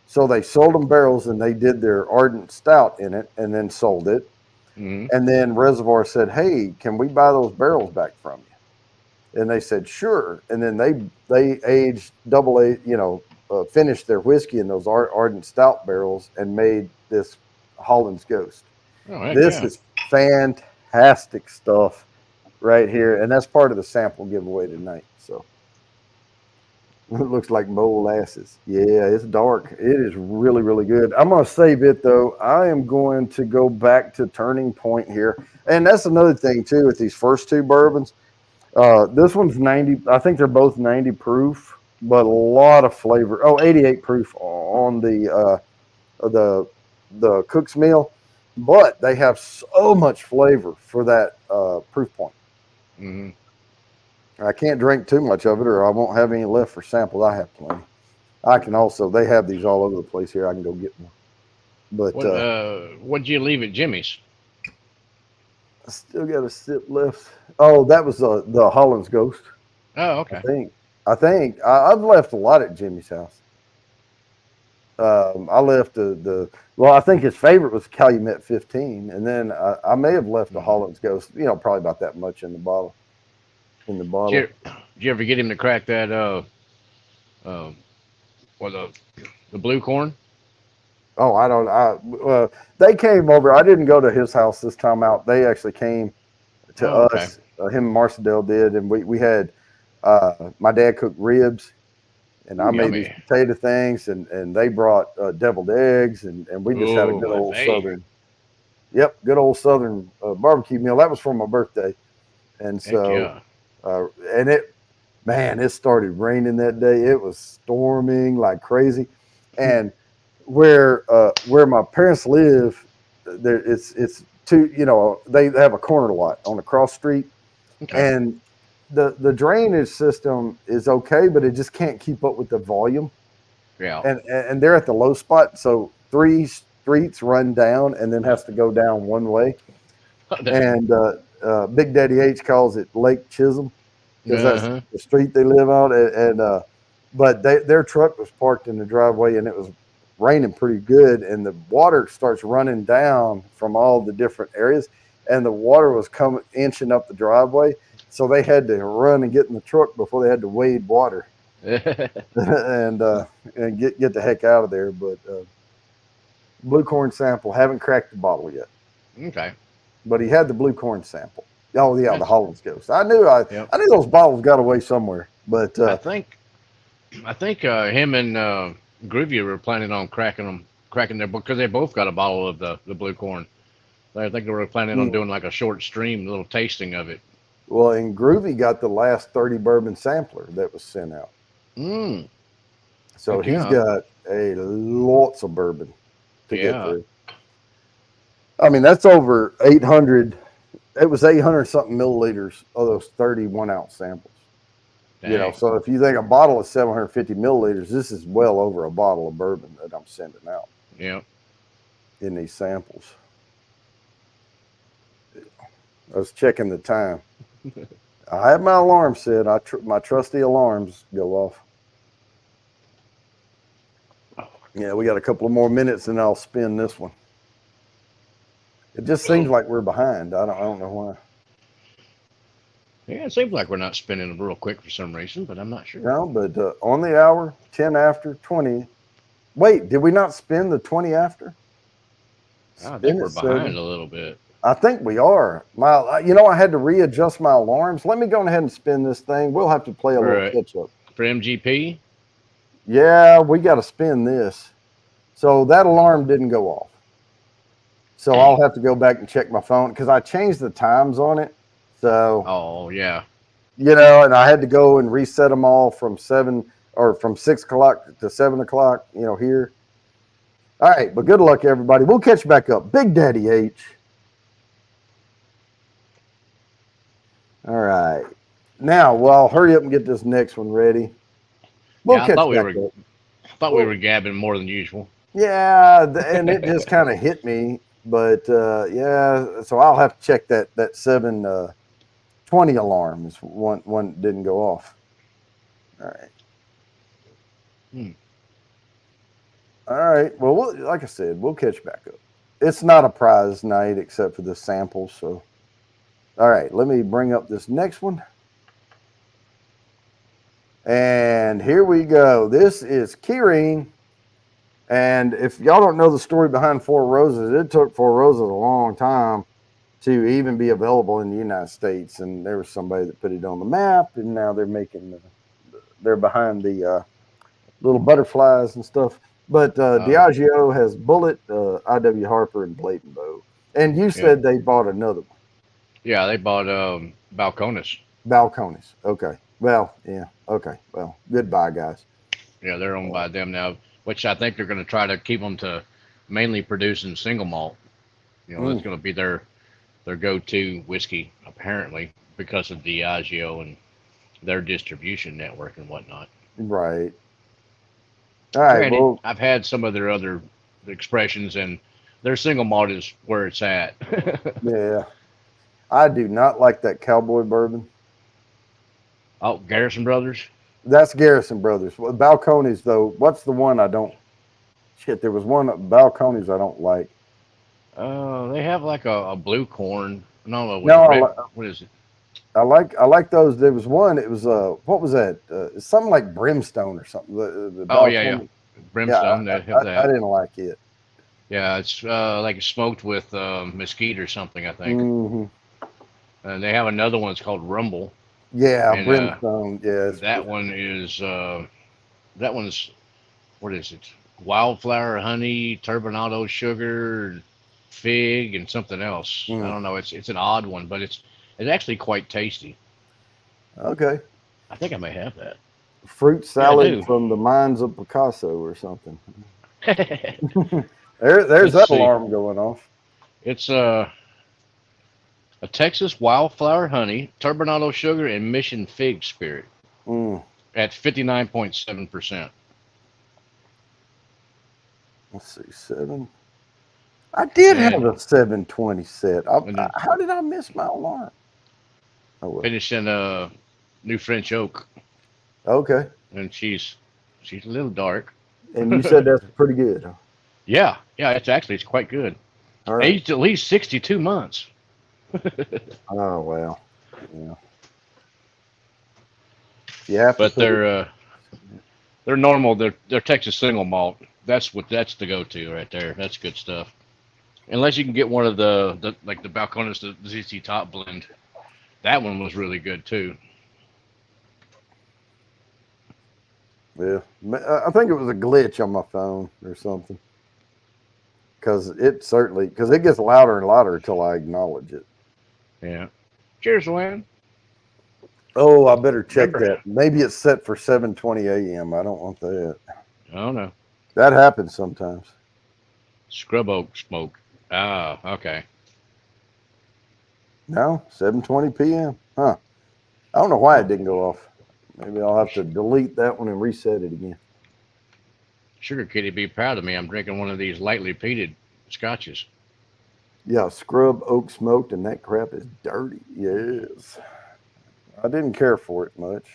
So they sold them barrels and they did their ardent stout in it and then sold it. Hmm. And then Reservoir said, hey, can we buy those barrels back from you? And they said, sure. And then they aged finished their whiskey in those ardent stout barrels and made this Holland's Ghost. Oh, heck This yeah. is fantastic stuff right here. And that's part of the sample giveaway tonight. So it looks like molasses. Yeah, it's dark. It is really, really good. I'm going to save it though. I am going to go back to Turning Point here. And that's another thing too with these first two bourbons. This one's 90. I think they're both 90 proof, but a lot of flavor. Oh, 88 proof on the Cook's Meal, but they have so much flavor for that proof point. Hmm. I can't drink too much of it, or I won't have any left for samples. I have plenty. I can also. They have these all over the place here. I can go get more. But What'd you leave at Jimmy's? I still got a sip left. Oh, that was the Holland's Ghost. Oh, I okay. think. I've left a lot at Jimmy's house. I left the well. I think his favorite was Calumet 15, and then I may have left the Hmm. Holland's Ghost. Probably about that much in the bottle. In the Did bottle. you ever get him to crack that uh, or the blue corn? Oh, I don't. They came over. I didn't go to his house this time out. They actually came to Oh, okay. us. Him and Marcedale did, and we had my dad cooked ribs, and I Ooh, made these yummy. potato things, and they brought deviled eggs, and we just had a Oh, good old hey, southern. Yep, good old Southern barbecue meal. That was for my birthday, and Heck so yeah. and it man, it started raining that day. It was storming like crazy, and where my parents live, there it's two. You know, they have a corner lot on the cross street, Okay. and the drainage system is okay, but it just can't keep up with the volume, Yeah. and they're at the low spot, so three streets run down and then has to go down one way, and Big Daddy H calls it Lake Chisholm because that's Uh-huh. the street they live on. And but their truck was parked in the driveway, and it was raining pretty good, and the water starts running down from all the different areas, and the water was coming inching up the driveway, so they had to run and get in the truck before they had to wade water and get the heck out of there. But blue corn sample, haven't cracked the bottle yet, Okay. but he had the blue corn sample. Oh yeah, the That's Hollands Ghost. I yep. knew those bottles got away somewhere, but I think I think him and Groovy were planning on cracking their because they both got a bottle of the blue corn. I think they were planning on mm, doing like a short stream, a little tasting of it. well, and Groovy got the last 30 bourbon sampler that was sent out, Mm. so Heck he's yeah. got a lots of bourbon to get Yeah. through. I mean, that's over 800. It was 800 something milliliters of those 31 ounce samples. You know, Dang. so if you think a bottle is 750 milliliters, this is well over a bottle of bourbon that I'm sending out Yeah. in these samples. I was checking the time. I had my alarm set. My trusty alarms go off. Yeah, we got a couple of more minutes, and I'll spin this one. It just seems like we're behind. I don't know why. Yeah, it seems like we're not spinning real quick for some reason, but I'm not sure. No, but on the hour, 10 after 20. Wait, did we not spin the 20 after? I Spin think at we're behind 7. a little bit. I think we are. I had to readjust my alarms. Let me go ahead and spin this thing. We'll have to play a little For catch up. for MGP. Yeah, we got to spin this. So that alarm didn't go off. So Dang. I'll have to go back and check my phone because I changed the times on it. So, Oh yeah. and I had to go and reset them all from 6 o'clock to 7 o'clock, here. All right, but good luck, everybody. We'll catch back up. Big Daddy H. All right. Now, well, hurry up and get this next one ready. We'll Yeah, catch back up. I thought we Well, were gabbing more than usual. yeah, and it just kind of hit me. But yeah, so I'll have to check that 7:20 alarm is one that didn't go off. All right. Hmm. All right. Well, like I said, we'll catch back up. It's not a prize night except for the samples. So, all right, let me bring up this next one. And here we go. This is Keyring. And if y'all don't know the story behind Four Roses, it took Four Roses a long time to even be available in the United States. And there was somebody that put it on the map, and now they're behind the little butterflies and stuff. But Oh Diageo has Bullet, I.W. Harper, and Blade and Bow. And you yeah. said they bought another one, Yeah, they bought Balcones. Balcones. Okay. Well, yeah. Okay. Well, goodbye, guys. Yeah, they're owned Uh, by them now, which I think they're going to try to keep them to mainly producing single malt. That's mm, going to be their go-to whiskey apparently because of Diageo and their distribution network and whatnot. right. All right. Granted, Well, I've had some of their other expressions, and their single malt is where it's at. yeah. I do not like that cowboy bourbon. Oh, Garrison Brothers. That's Garrison Brothers. Well, Balcones, though, what's the one I don't? Shit, there was one at Balcones I don't like. They have like a blue corn. No, with No, a red. What is it? I like those. There was one. It was what was that? It's something like brimstone or something. The Oh yeah, yeah. Balcones. Yeah, Brimstone. They have I that. didn't like it. Yeah, it's like smoked with mesquite or something, I think. Hmm. And they have another one. It's called Rumble, Yeah, and brimstone. Yeah, that one is that one's what is it? Wildflower honey, turbinado sugar. fig and something else. I don't know. It's an odd one, but it's actually quite tasty. Okay. I think I may have that. Fruit Yeah, I salad do. from the mines of Picasso or something. There's Let's that see. alarm going off. It's a Texas wildflower honey, turbinado sugar, and mission fig spirit Mm, at 59.7%. let's see, seven. I did have And a 720 set. and then How did I miss my alarm? Oh well. finished in New French oak, Okay. and she's a little dark. And you said that's pretty good. Huh? Yeah, it's quite good. All right. Aged at least 62 months. Oh well. Yeah. You have to But put it. they're normal. They're Texas single malt. That's the go-to right there. That's good stuff. Unless you can get one of the like the Balcones, the ZC Top blend. That one was really good too. Yeah. I think it was a glitch on my phone or something. Because it gets louder and louder until I acknowledge it. Yeah. Cheers, Lynn. Oh, I better check Remember? that. Maybe it's set for 7:20 a.m. I don't want that. Oh no. That happens sometimes. Scrub oak smoke. Ah, okay. No, 7:20 p.m. Huh. I don't know why it didn't go off. Maybe I'll have to delete that one and reset it again. Sugar Kitty, be proud of me. I'm drinking one of these lightly peated scotches. Yeah, scrub oak smoked, and that crap is dirty. Yes. I didn't care for it much.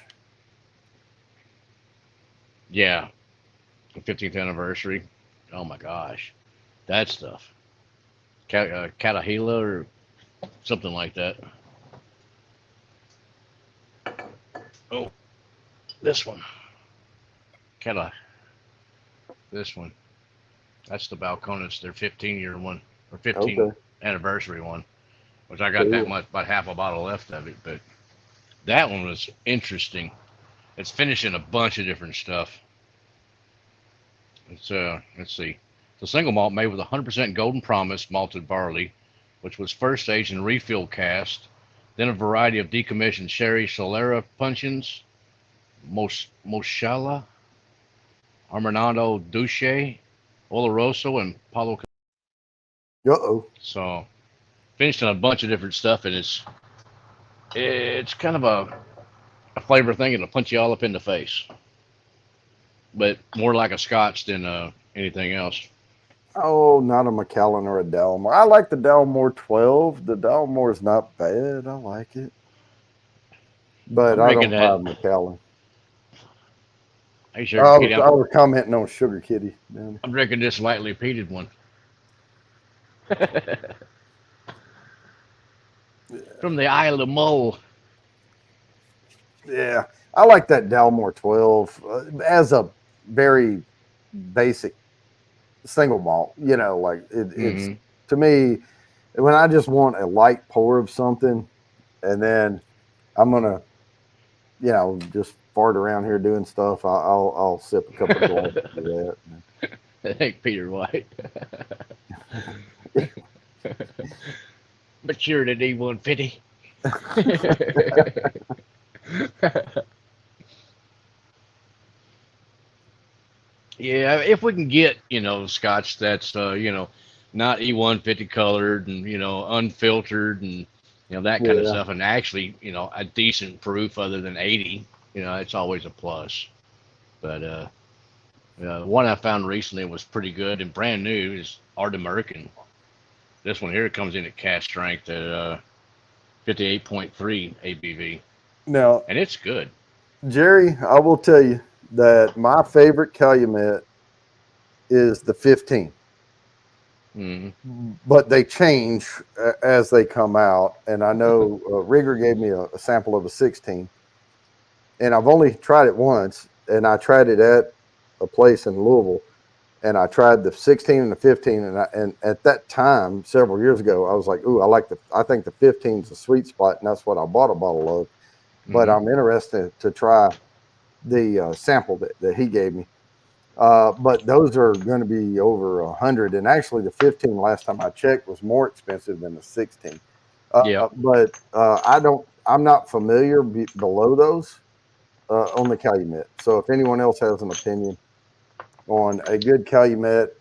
Yeah, the 15th anniversary. Oh my gosh, that stuff. Catahila or something like that. Oh, this one. Cata. This one. That's the Balcones, their 15-year one or 15th Okay. anniversary one, which I got that Cool. much, about half a bottle left of it. But that one was interesting. It's finishing a bunch of different stuff. It's let's see. It's a single malt made with 100% Golden Promise malted barley, which was first aged in refill cast, then a variety of decommissioned sherry Solera puncheons, Moshala, Armando Duche, Oloroso, and Palo. Uh-oh. So finished on a bunch of different stuff, and it's kind of a flavor thing that'll punch you all up in the face, but more like a Scotch than anything else. Oh, not a Macallan or a Dalmore. I like the Dalmore 12. The Dalmore is not bad. I like it. But I'm I drinking don't buy that. Macallan. Hey, Sugar Kitty, I was commenting on Sugar Kitty. Man. I'm drinking this lightly peated one. From the Isle of Mull. Yeah. I like that Dalmore 12 as a very basic single malt. Like it's Mm-hmm. to me, when I just want a light pour of something and then I'm going to, just fart around here doing stuff, I'll sip a couple of glasses of that. Thank Peter White. Matured at E150. Yeah, if we can get, scotch that's, not E150 colored and, unfiltered and, that kind of Yeah. stuff, and actually, a decent proof other than 80, it's always a plus. But one I found recently was pretty good and brand new is Art American. This one here comes in at cast strength at 58.3 ABV, Now, and it's good. Jerry, I will tell you that my favorite Calumet is the 15, Mm-hmm. but they change as they come out. And I know Rigger gave me a sample of a 16, and I've only tried it once, and I tried it at a place in Louisville, and I tried the 16 and the 15, and at that time, several years ago, I was like, "Ooh, I think the 15 is a sweet spot," and that's what I bought a bottle of. But Mm-hmm. I'm interested to try the sample that he gave me. But those are going to be over 100. And actually, the 15 last time I checked was more expensive than the 16. Yep. But I don't. I'm not familiar below those on the Calumet. So if anyone else has an opinion on a good Calumet,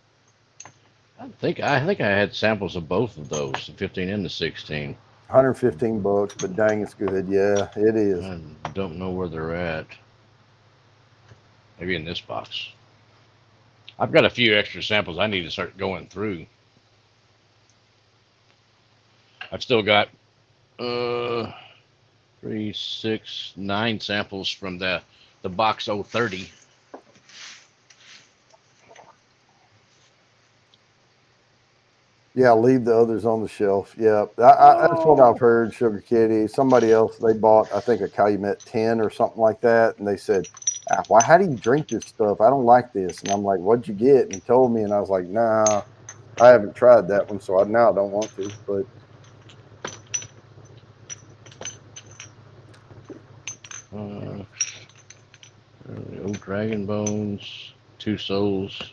I think I had samples of both of those, the 15 and the 16. $115, but dang, it's good. Yeah, it is. I don't know where they're at. Maybe in this box. I've got a few extra samples I need to start going through. I've still got uh, 3, 6, 9 samples from the box 030. Yeah, leave the others on the shelf. Yeah, that's what I've Oh. heard. Sugar Kitty, somebody else, they bought, I think, a Calumet 10 or something like that, and they said, "Why? How do you drink this stuff? I don't like this." And I'm like, "What'd you get?" And he told me, and I was like, "Nah, I haven't tried that one, so now I don't want to." But Uh, Old Dragon Bones, Two Souls,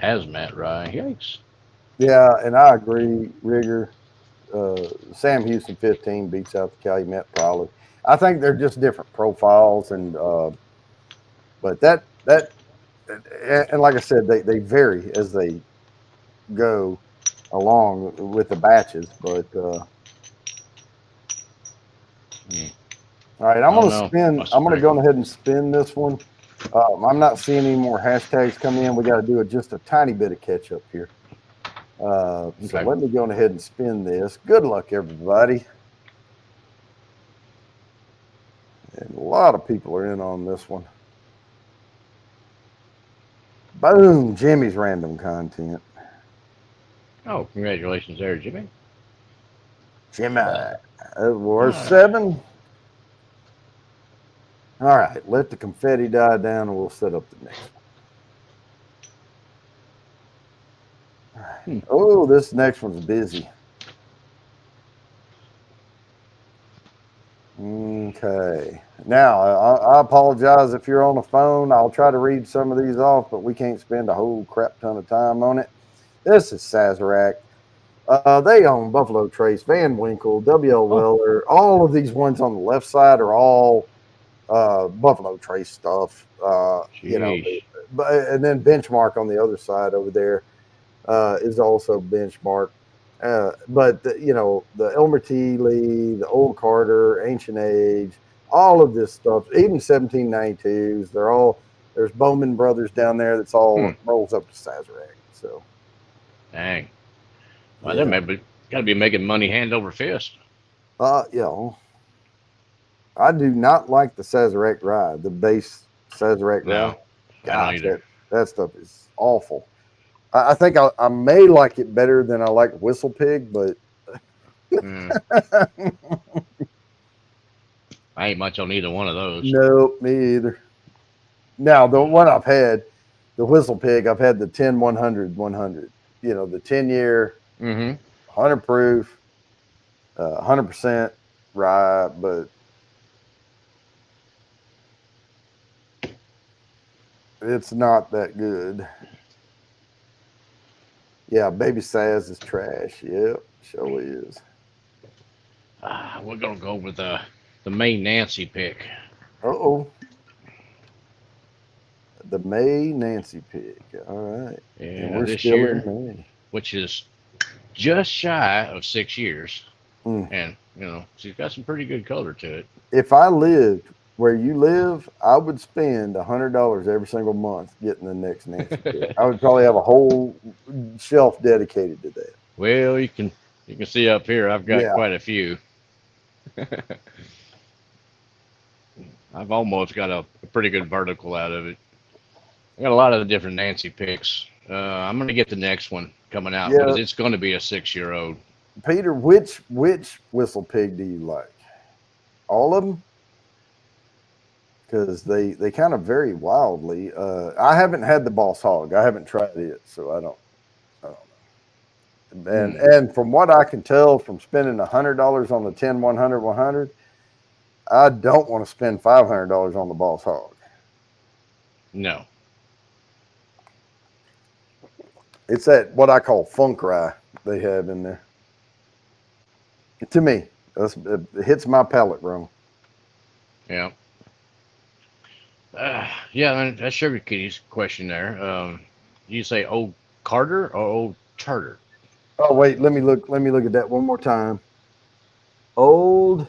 Hazmat Rye. Yikes. yeah, and I agree, Rigger. Sam Houston 15 beats out the Calumet probably. I think they're just different profiles, and but that and like I said, they vary as they go along with the batches. But Hmm. all right, I don't know. I'm Must gonna drink go them. ahead and spin this one. I'm not seeing any more hashtags come in. We got to do just a tiny bit of catch up here. So Okay. let me go ahead and spin this. Good luck, everybody. And a lot of people are in on this one. Boom, Jimmy's random content. Oh, congratulations there, Jimmy. Jimmy, All we're right. 7. All right, let the confetti die down and we'll set up the next one. All right. Hmm. Oh, this next one's busy. Okay. Now, I apologize if you're on the phone. I'll try to read some of these off, but we can't spend a whole crap ton of time on it. This is Sazerac. They own Buffalo Trace, Van Winkle, W.L. Oh, Weller. All of these ones on the left side are all Buffalo Trace stuff. jeez. But and then Benchmark on the other side over there is also Benchmark. But the Elmer T. Lee, the Old Carter, Ancient Age, all of this stuff, even 1792s, they're all there's Bowman Brothers down there. That's Hmm. all rolls up to Sazerac. So Dang. Well, they yeah, maybe got to be making money hand over fist. you know, I do not like the Sazerac rye, the base Sazerac rye. No, I don't Gosh, either. that stuff is awful. I think I may like it better than I like Whistle Pig, but Hmm. I ain't much on either one of those. nope, me either. Now, the one I've had, the Whistle Pig, I've had the 10 100 100. The 10-year, Mm-hmm. 100 proof, 100% rye, but it's not that good. Yeah, Baby Saz is trash. Yep, sure is. We're gonna go with the May Nancy pick. Uh-oh. The May Nancy Pig. All right. And Yeah, we're this still in year, May. which is just shy of 6 years, Mm. and she's got some pretty good color to it. If I lived where you live, I would spend $100 every single month getting the next Nancy Pig. I would probably have a whole shelf dedicated to that. Well, you can see up here, I've got Yeah. quite a few. I've almost got a pretty good vertical out of it. I got a lot of the different Nancy picks. I'm gonna get the next one coming out because Yeah. it's going to be a 6-year-old. Peter, which Whistle Pig do you like? All of them? Because they kind of vary wildly. I haven't had the Boss Hog. I haven't tried it, so I don't know. And Hmm. and from what I can tell from spending $100 on the 10 100 100, I don't want to spend $500 on the Boss Hog. No, It's that what I call funk rye they have in there. To me, it hits my palate wrong. Yeah. Yeah, and that's Sugar Kitty's question there. You say old Carter or old Charter? Oh wait, let me look. Let me look at that one more time. Old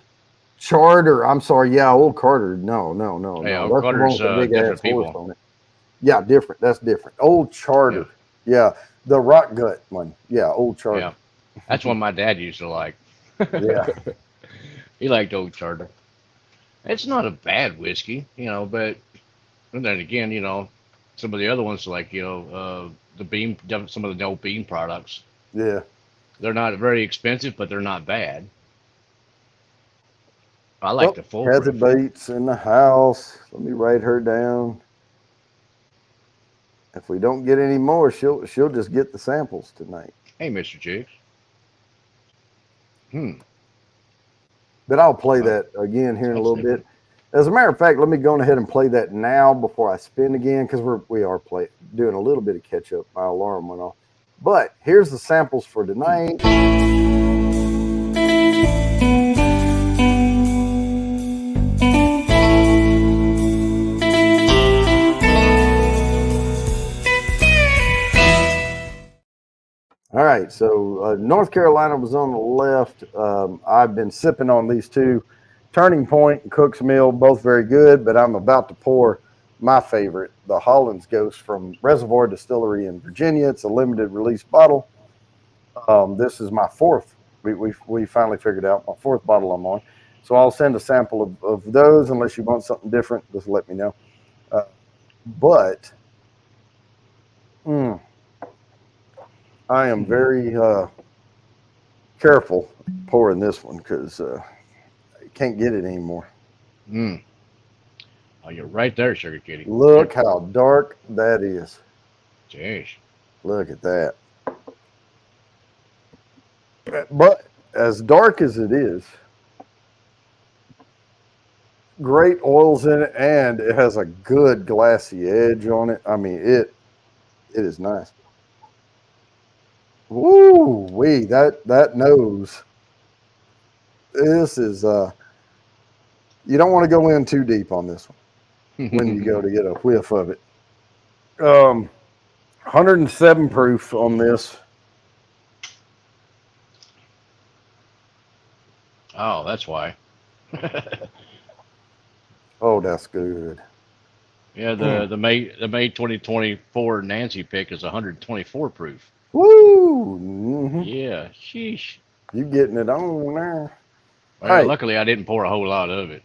Charter. I'm sorry. Yeah, old Carter. No, no, no, Hey, no. old That's the one Carter's with the big ass different horse people. on it. Yeah, different. That's different. Old Yeah, Charter. Yeah, the rock gut one. Yeah, old yeah. Charter. That's one my dad used to like. Yeah, He liked old Charter. It's not a bad whiskey, but and then again, some of the other ones like the bean, some of the old bean products. yeah. They're not very expensive, but they're not bad. I like Oh, the Kathy foolproof. Bates in the house. Let me write her down. If we don't get any more, she'll just get the samples tonight. Hey, Mr. Jigs. Hmm. But I'll play Oh, that again here in a that's little bit. different. As a matter of fact, let me go ahead and play that now before I spin again because we are doing a little bit of catch up. My alarm went off. But here's the samples for Hmm. tonight. All right, so North Carolina was on the left. I've been sipping on these two, Turning Point and Cook's Mill, both very good, but I'm about to pour my favorite, the Holland's Ghost from Reservoir Distillery in Virginia. It's a limited release bottle. This is my fourth. We finally figured out my fourth bottle I'm on. So I'll send a sample of those unless you want something different. Just let me know. Uh, but mm, I am very careful pouring this one because I can't get it anymore. Hmm. Oh, you're right there, Sugar Kitty. Yep. Look how dark that is. Jeez. Look at that. But as dark as it is, great oils in it, and it has a good glassy edge on it. I mean, it is nice. Woo wee, that nose. This is you don't want to go in too deep on this one when you go to get a whiff of it. 107 proof on this. Oh, that's why. Oh, that's good. Yeah, Mm. the May 2024 Nancy pick is 124 proof. Woo! Mm-hmm. Yeah, sheesh. You getting it on there? All Well, right. luckily I didn't pour a whole lot of it.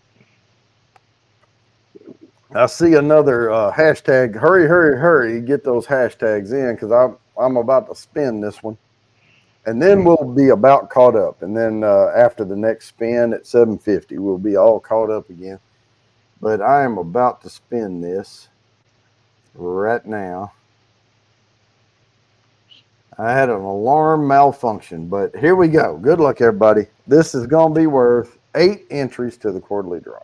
I see another hashtag. Hurry, hurry, hurry! Get those hashtags in because I'm about to spin this one, and then we'll be about caught up. And then after the next spin at 750, we'll be all caught up again. But I am about to spin this right now. I had an alarm malfunction, but here we go. Good luck, everybody. This is going to be worth 8 entries to the quarterly draw.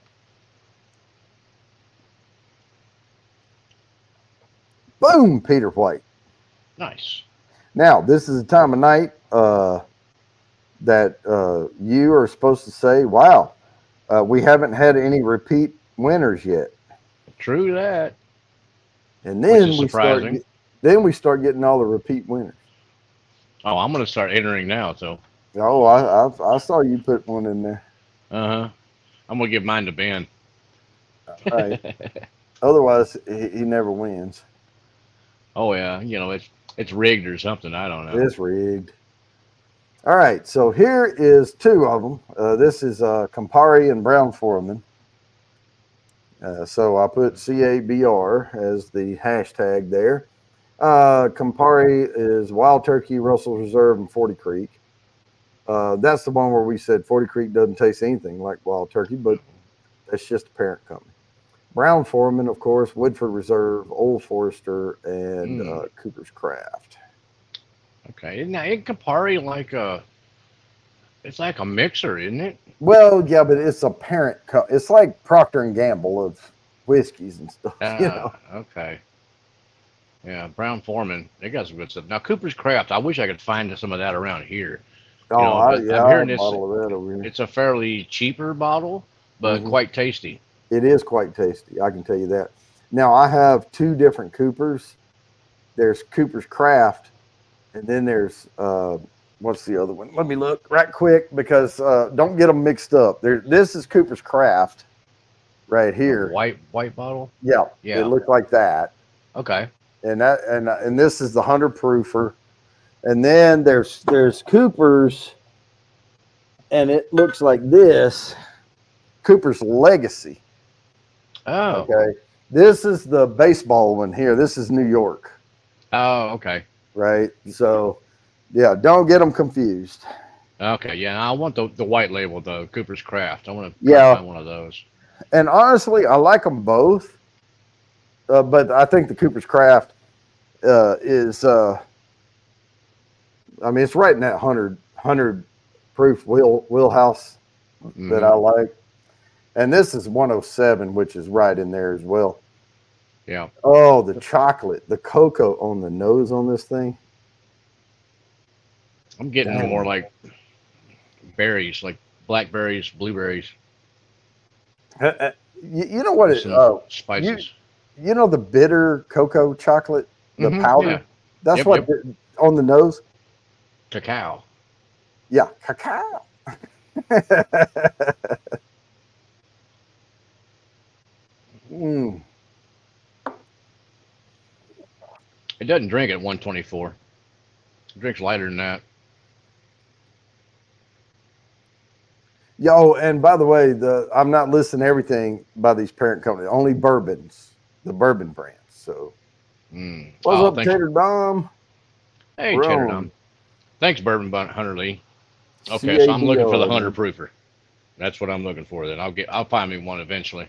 Boom, Peter White. Nice. Now, this is a time of night that you are supposed to say, wow, we haven't had any repeat winners yet. True that. And Which is then surprising. we start getting all the repeat winners. Oh, I'm gonna start entering now. So, Oh, I saw you put one in there. uh-huh. I'm gonna give mine to Ben. All right. Otherwise, he never wins. Oh yeah, it's rigged or something. I don't know. It's rigged. All right. So here is two of them. This is Campari and Brown Foreman. So I put CABR as the hashtag there. Campari is Wild Turkey, Russell's Reserve, and 40 Creek. That's the one where we said 40 Creek doesn't taste anything like Wild Turkey, but that's just a parent company. Brown Foreman, of course, Woodford Reserve, Old Forester, and Mm, Cooper's Craft. okay. Now, isn't Campari it's like a mixer, isn't it? Well, yeah, but it's a parent. It's like Procter and Gamble of whiskeys and stuff. Okay. Yeah, Brown Foreman. They got some good stuff. Now Cooper's Craft. I wish I could find some of that around here. Oh, But yeah, I'm I hearing have a bottle of that over here. it's a fairly cheaper bottle, but Hmm. quite tasty. It is quite tasty. I can tell you that. Now I have two different Coopers. There's Cooper's Craft, and then there's what's the other one? Let me look right quick because don't get them mixed up. There, this is Cooper's Craft right The here. white bottle. Yeah, it Yeah. looks like that, Okay. and this is the 100 proofer, and then there's Cooper's, and it looks like this. Cooper's Legacy. Oh. Okay, this is the baseball one here. This is New York, Oh. Okay. right? So, yeah, don't get them confused. Okay. Yeah. I want the white label, the Cooper's Craft. I want to try to Yeah, find one of those. and honestly, I like them both, but I think the Cooper's Craft is. I mean, it's right in that 100 proof wheelhouse that Hmm. I like, and this is 107, which is right in there as well. Yeah. Oh, the chocolate, the cocoa on the nose on this thing. I'm getting more Dang. like berries, like blackberries, blueberries, You know what with it some you spices. you know the bitter cocoa chocolate, the Hmm. powder. Yeah. That's Yep. what Yep. on the nose. Cacao. Yeah, cacao. Mm. It doesn't drink at 124. It drinks lighter than that. Yo, and by the way, I'm not listing everything by these parent companies. Only bourbons, the bourbon brands. So, Mm. what's Oh, up, thanks. Tater Dom? Hey, We're Cheddar on Dom. Thanks, Bourbon Hunter Lee. Okay, so I'm looking for the CADO, Hunter man. Proofer. That's what I'm looking for. Then I'll find me one eventually.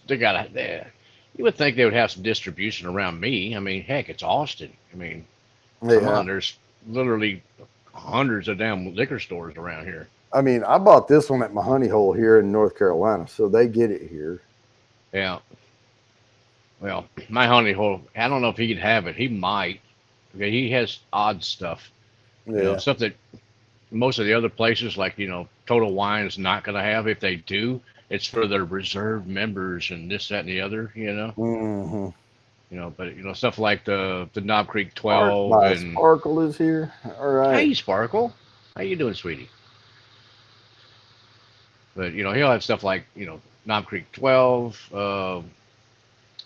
They got there. You would think they would have some distribution around me. I mean, heck, it's Austin. I mean, come Yeah, on, there's literally hundreds of damn liquor stores around here. I mean, I bought this one at my honey hole here in North Carolina, so they get it here. Yeah. Well, my honey hole. I don't know if he could have it. He might. Okay, he has odd stuff. Yeah. Stuff that most of the other places, like Total Wine, is not going to have. If they do, it's for their reserved members and this, that, and the other. Hmm. But stuff like the Knob Creek Art 12 by and Sparkle is here. All right. hey Sparkle, how you doing, sweetie? But he'll have stuff like Knob Creek 12, the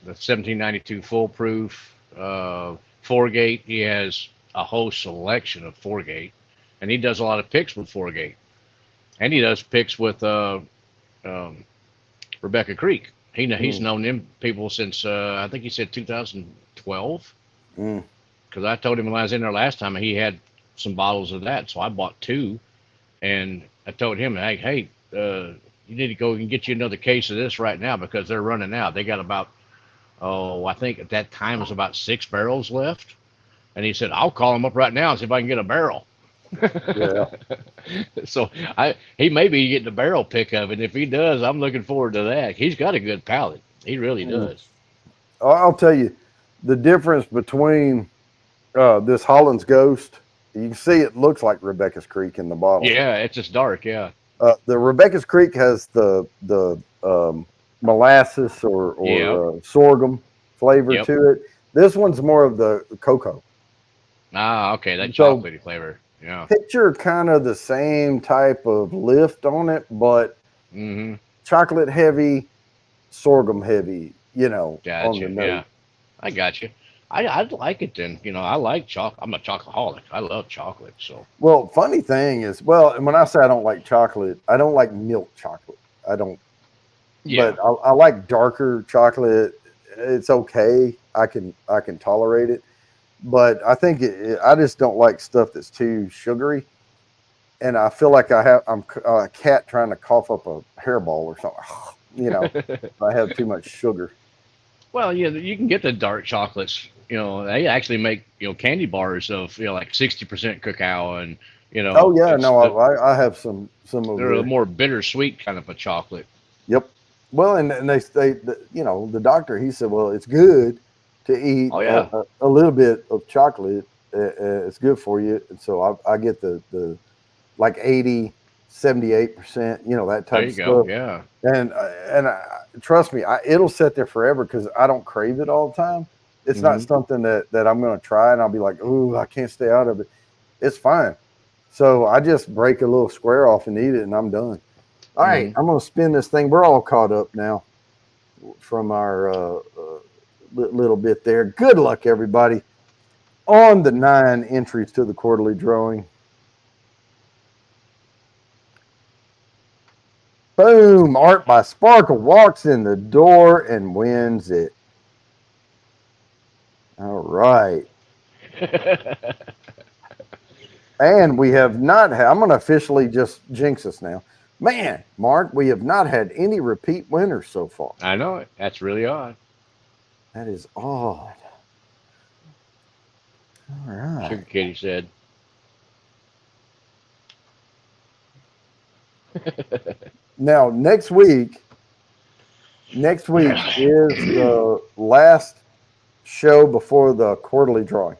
1792 full proof, Four-Gate. He has a whole selection of Four-Gate, and he does a lot of picks with Four-Gate, and he does picks with um, Rebecca Creek. He's Mm, known them people since I think he said 2012. mm, Because I told him when I was in there last time he had some bottles of that, so I bought two, and I told him, hey, you need to go and get you another case of this right now because they're running out. They got about I think at that time it was about 6 barrels left, and he said I'll call him up right now and see if I can get a barrel. yeah. So he may be getting a barrel pick of it. If he does, I'm looking forward to that. He's got a good palate. He really Mm. does. I'll tell you the difference between this Holland's Ghost. You can see it looks like Rebecca's Creek in the bottle. Yeah, it's just dark. Yeah, The Rebecca's Creek has the molasses yep, or sorghum flavor yep. to it. This one's more of the cocoa. Ah, okay, that So chocolatey flavor. Yeah. picture kind of the same type of lift on it, but Mm-hmm. chocolate heavy, sorghum heavy, on the Gotcha. nose. Yeah, I got you. I'd like it then. I like chocolate. I'm a chocoholic. I love chocolate. So Well, funny thing is, well, and when I say I don't like chocolate, I don't like milk chocolate. I don't, yeah. but I like darker chocolate. It's okay. I can tolerate it, but I think I just don't like stuff that's too sugary. And I feel like I'm a cat trying to cough up a hairball or something. I have too much sugar. Well, yeah, you can get the dark chocolates. They actually make candy bars of like 60% cacao, and Oh yeah, it's no, I have some over they're a there. more bittersweet kind of a chocolate. Yep. Well, and the doctor he said, well, it's good to eat Oh yeah. a little bit of chocolate. It's good for you. And so I get the like 80, 78%, that There type of you go. stuff. Yeah. And trust me, it'll sit there forever because I don't crave it all the time. It's not Hmm. something that I'm going to try and I'll be like, ooh, I can't stay out of it. It's fine. So I just break a little square off and eat it, and I'm done. All right, Hmm. I'm going to spin this thing. We're all caught up now from our little bit there. Good luck, everybody, on the 9 entries to the quarterly drawing. Boom! Art by Sparkle walks in the door and wins it. All right. And we have not had, I'm going to officially just jinx us now. Man, Mark, we have not had any repeat winners so far. I know it. That's really odd. That is odd. All Sugar right. Kitty said. Now, next week is the last show before the quarterly drawing.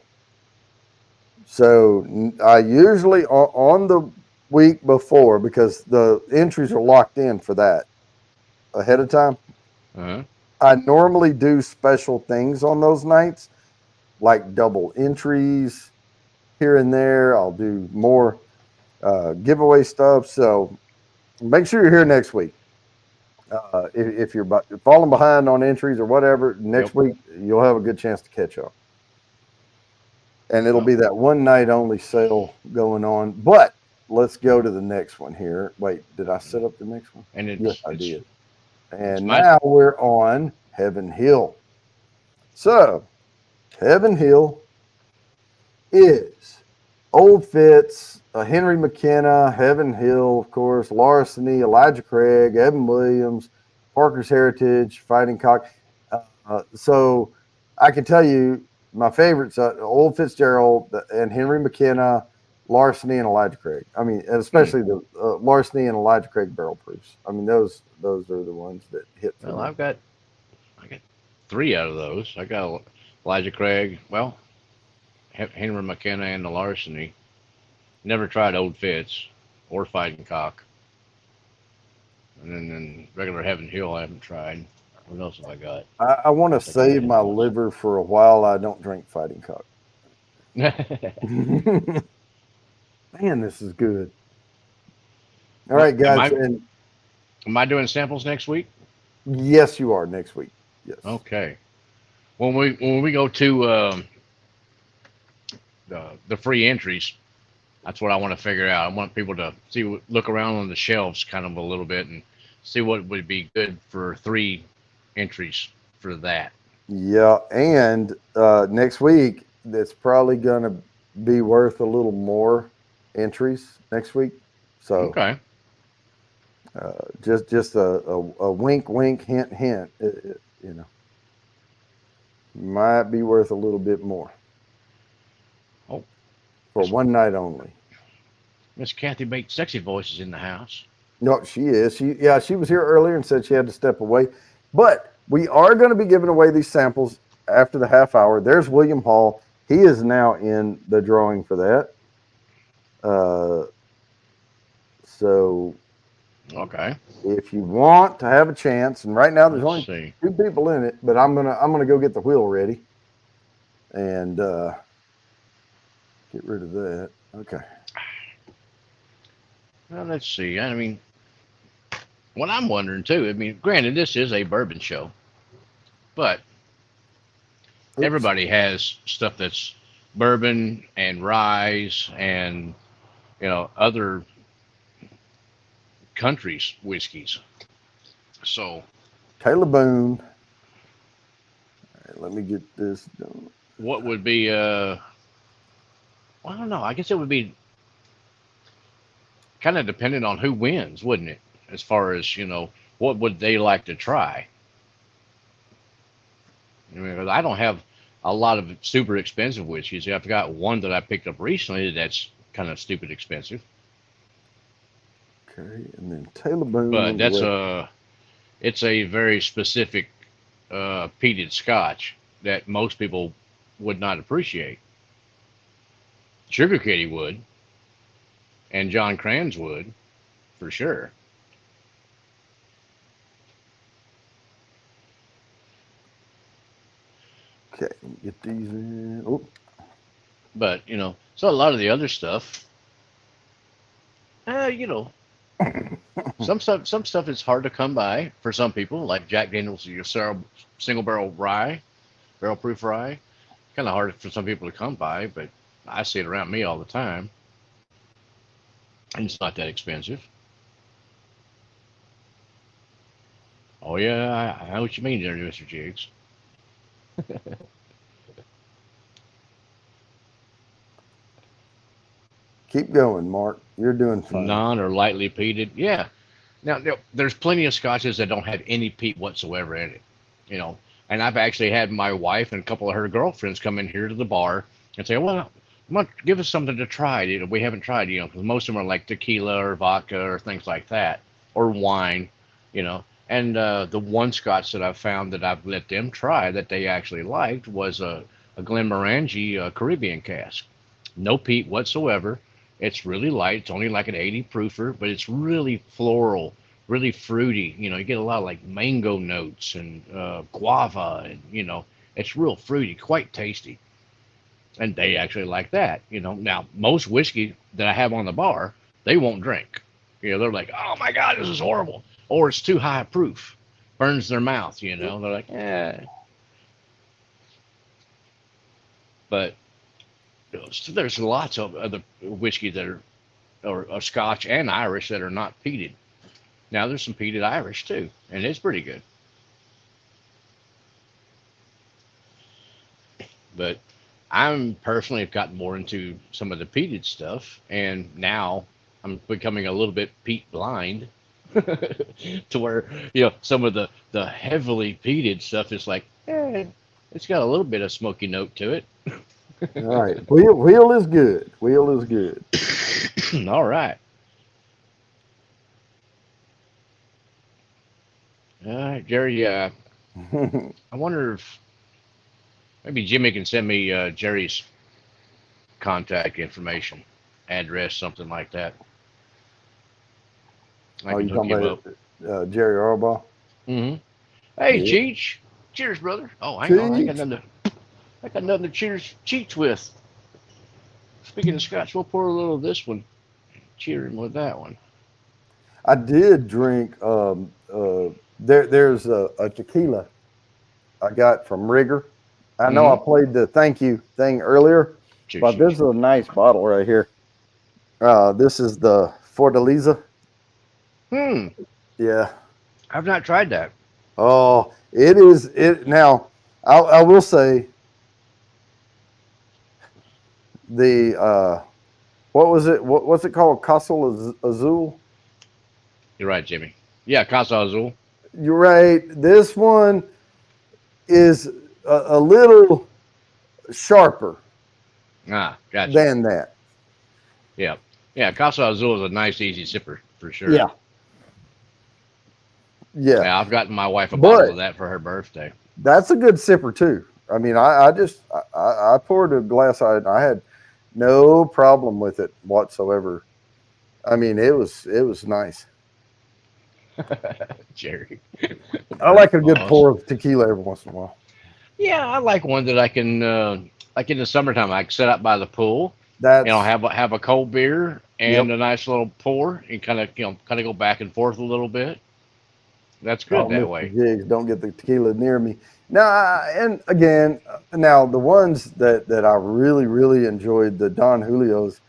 So I usually on the week before, because the entries are locked in for that ahead of time, Uh-huh. I normally do special things on those nights, like double entries here and there. I'll do more giveaway stuff. So make sure you're here next week. If you're falling behind on entries or whatever, Yep. next week you'll have a good chance to catch up. And it'll Well, be that one night only sale going on. But let's go to the next one here. Wait, did I set up the next one? and Yes, it's I it's did. it's And my now we're on Heaven Hill. So, Heaven Hill is Old Fitz, Henry McKenna, Heaven Hill, of course, Larceny, Elijah Craig, Evan Williams, Parker's Heritage, Fighting Cock. So I can tell you my favorites: Old Fitzgerald and Henry McKenna, Larceny and Elijah Craig. I mean, hmm. especially the Larceny and Elijah Craig barrel proofs. I mean, those are the ones that hit for Well, me. I got 3 out of those. I got Elijah Craig. Well, Henry McKenna and the Larceny. Never tried Old Fitz or Fighting Cock. And then regular Heaven Hill I haven't tried. What else have I got? I want to I think I save got my anything else. liver for a while. I don't drink Fighting Cock. Man, this is good. All Well, right, am guys, I and am I doing samples next week? yes, you are next week. Yes. Okay. When we go to the free entries, that's what I want to figure out. I want people to look around on the shelves kind of a little bit and see what would be good for 3 entries for that. Yeah, and next week it's probably going to be worth a little more entries next week. So Okay. just a wink, wink, hint, hint. Might be worth a little bit more Oh, for Miss one night only. Miss Kathy Bates, sexy voice is in the house. No, she is. She was here earlier and said she had to step away. But we are going to be giving away these samples after the half hour. There's William Hall. He is now in the drawing for that. Uh, so Okay. if you want to have a chance, and right now there's Let's only see. 2 people in it, but I'm gonna go get the wheel ready and get rid of that. Okay. Well, let's see. I mean, what I'm wondering too. I mean, granted, this is a bourbon show, but Oops. everybody has stuff that's bourbon and rye and other countries whiskeys. So Taylor Boone. All right, let me get this done. what would be well, I don't know. I guess it would be kind of dependent on who wins, wouldn't it? As far as what would they like to try? I mean, 'cause I don't have a lot of super expensive whiskeys. I've got one that I picked up recently that's kind of stupid expensive, Okay, and then Taylor Boone but on the that's left. it's a very specific peated Scotch. that most people would not appreciate. Sugar Kitty would, and John Crans would, for sure. Okay, get these in. Oh, But so a lot of the other stuff, you know, some stuff is hard to come by for some people, like Jack Daniel's your single barrel rye, barrel proof rye. Kind of hard for some people to come by, but I see it around me all the time, and it's not that expensive. Oh yeah, I know what you mean there, Mr. Jiggs. keep going, Mark. You're doing fine. Non or lightly peated, yeah. Now there's plenty of scotches that don't have any peat whatsoever in it, you know. And I've actually had my wife and a couple of her girlfriends come in here to the bar and say, "Well, give us something to try. We haven't tried, because most of them are like tequila or vodka or things like that, or wine, you know." And the one scotch that I've found that I've let them try that they actually liked was a Glenmorangie Caribbean cask. No peat whatsoever. It's really light. It's only like an 80 proofer, but it's really floral, really fruity. You get a lot of like mango notes and guava, and it's real fruity, quite tasty. And they actually like that. Now most whiskey that I have on the bar, they won't drink. They're like, "Oh my God, this is horrible," or it's too high proof, burns their mouth. They're like, "Eh." But so there's lots of other whiskey that are or Scotch and Irish that are not peated. Now there's some peated Irish too, and it's pretty good. But I'm personally have gotten more into some of the peated stuff, and now I'm becoming a little bit peat blind, to where some of the heavily peated stuff is like, it's got a little bit of smoky note to it. All right, wheel is good. Wheel is good. All right. All right, Jerry. I wonder if maybe Jimmy can send me Jerry's contact information, address, something like that. I Oh, can you hook talking him up. about Jerry Arbaugh? Hmm. Hey, Yeah. Cheech. Cheers, brother. Oh, hang on. Cheech. I got nothing to cheats with. Speaking of scotch, we'll pour a little of this one. Cheer him with that one. I did drink. There's a tequila I got from Rigger. I know I Hmm. played the thank you thing earlier, Cheers, but this cheers. is a nice bottle right here. This is the Fortaleza. Hmm. Yeah. I've not tried that. Oh, it is it now. I will say the what was it? What's it called? Castle Azul. You're right, Jimmy. Yeah, Casa Azul. You're right. This one is a little sharper Ah, gotcha. than that. Yeah. Yeah, Casa Azul is a nice, easy sipper for sure. Yeah, yeah. Yeah, I've gotten my wife a bottle of But that for her birthday. that's a good sipper too. I mean, I just I poured a glass. I had no problem with it whatsoever. I mean, it was nice. Jerry. I like a good Boss. pour of tequila every once in a while. Yeah, I like one that I can, like in the summertime, I can sit out by the pool, That's have a cold beer yep. and a nice little pour, and kind of go back and forth a little bit. That's good Oh, that Mr. way. Jiggs, don't get the tequila near me. Now, and again, now the ones that I really enjoyed, the Don Julios,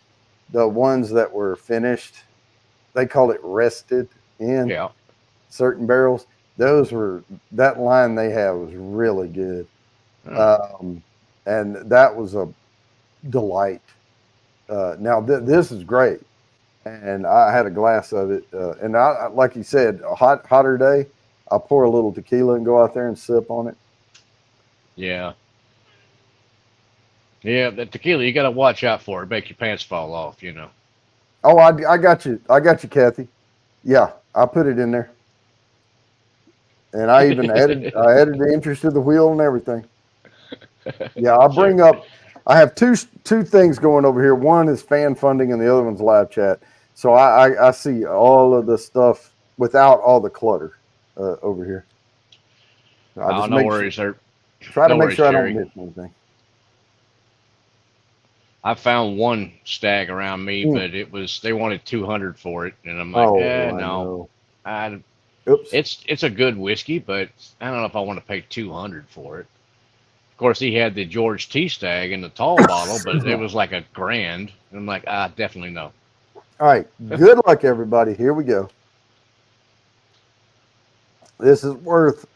the ones that were finished, they call it rested in Yeah. certain barrels. Those were that line they have was really good, Oh, um, and that was a delight. Now this is great, and I had a glass of it, and like you said, a hotter day, I pour a little tequila and go out there and sip on it. yeah. Yeah, the tequila, you got to watch out for it. Make your pants fall off. Oh, I got you, Kathy. Yeah, I put it in there, and I added the interest of the wheel and everything. Yeah, I'll So bring up. I have two things going over here. One is fan funding, and the other one's live chat. So I see all of the stuff without all the clutter over here. I oh, just no make sure, worries, sir. try to No make worries, sure I don't Jerry. miss anything. I found one stag around me, Mm. but they wanted 200 for it, and I'm like, Oh, I no. know. I, Oops. it's a good whiskey, but I don't know if I want to pay 200 for it. Of course, he had the George T Stag in the tall bottle, but it All was like a grand. And I'm like, definitely no. right. Good luck, everybody. Here we go. This is worth.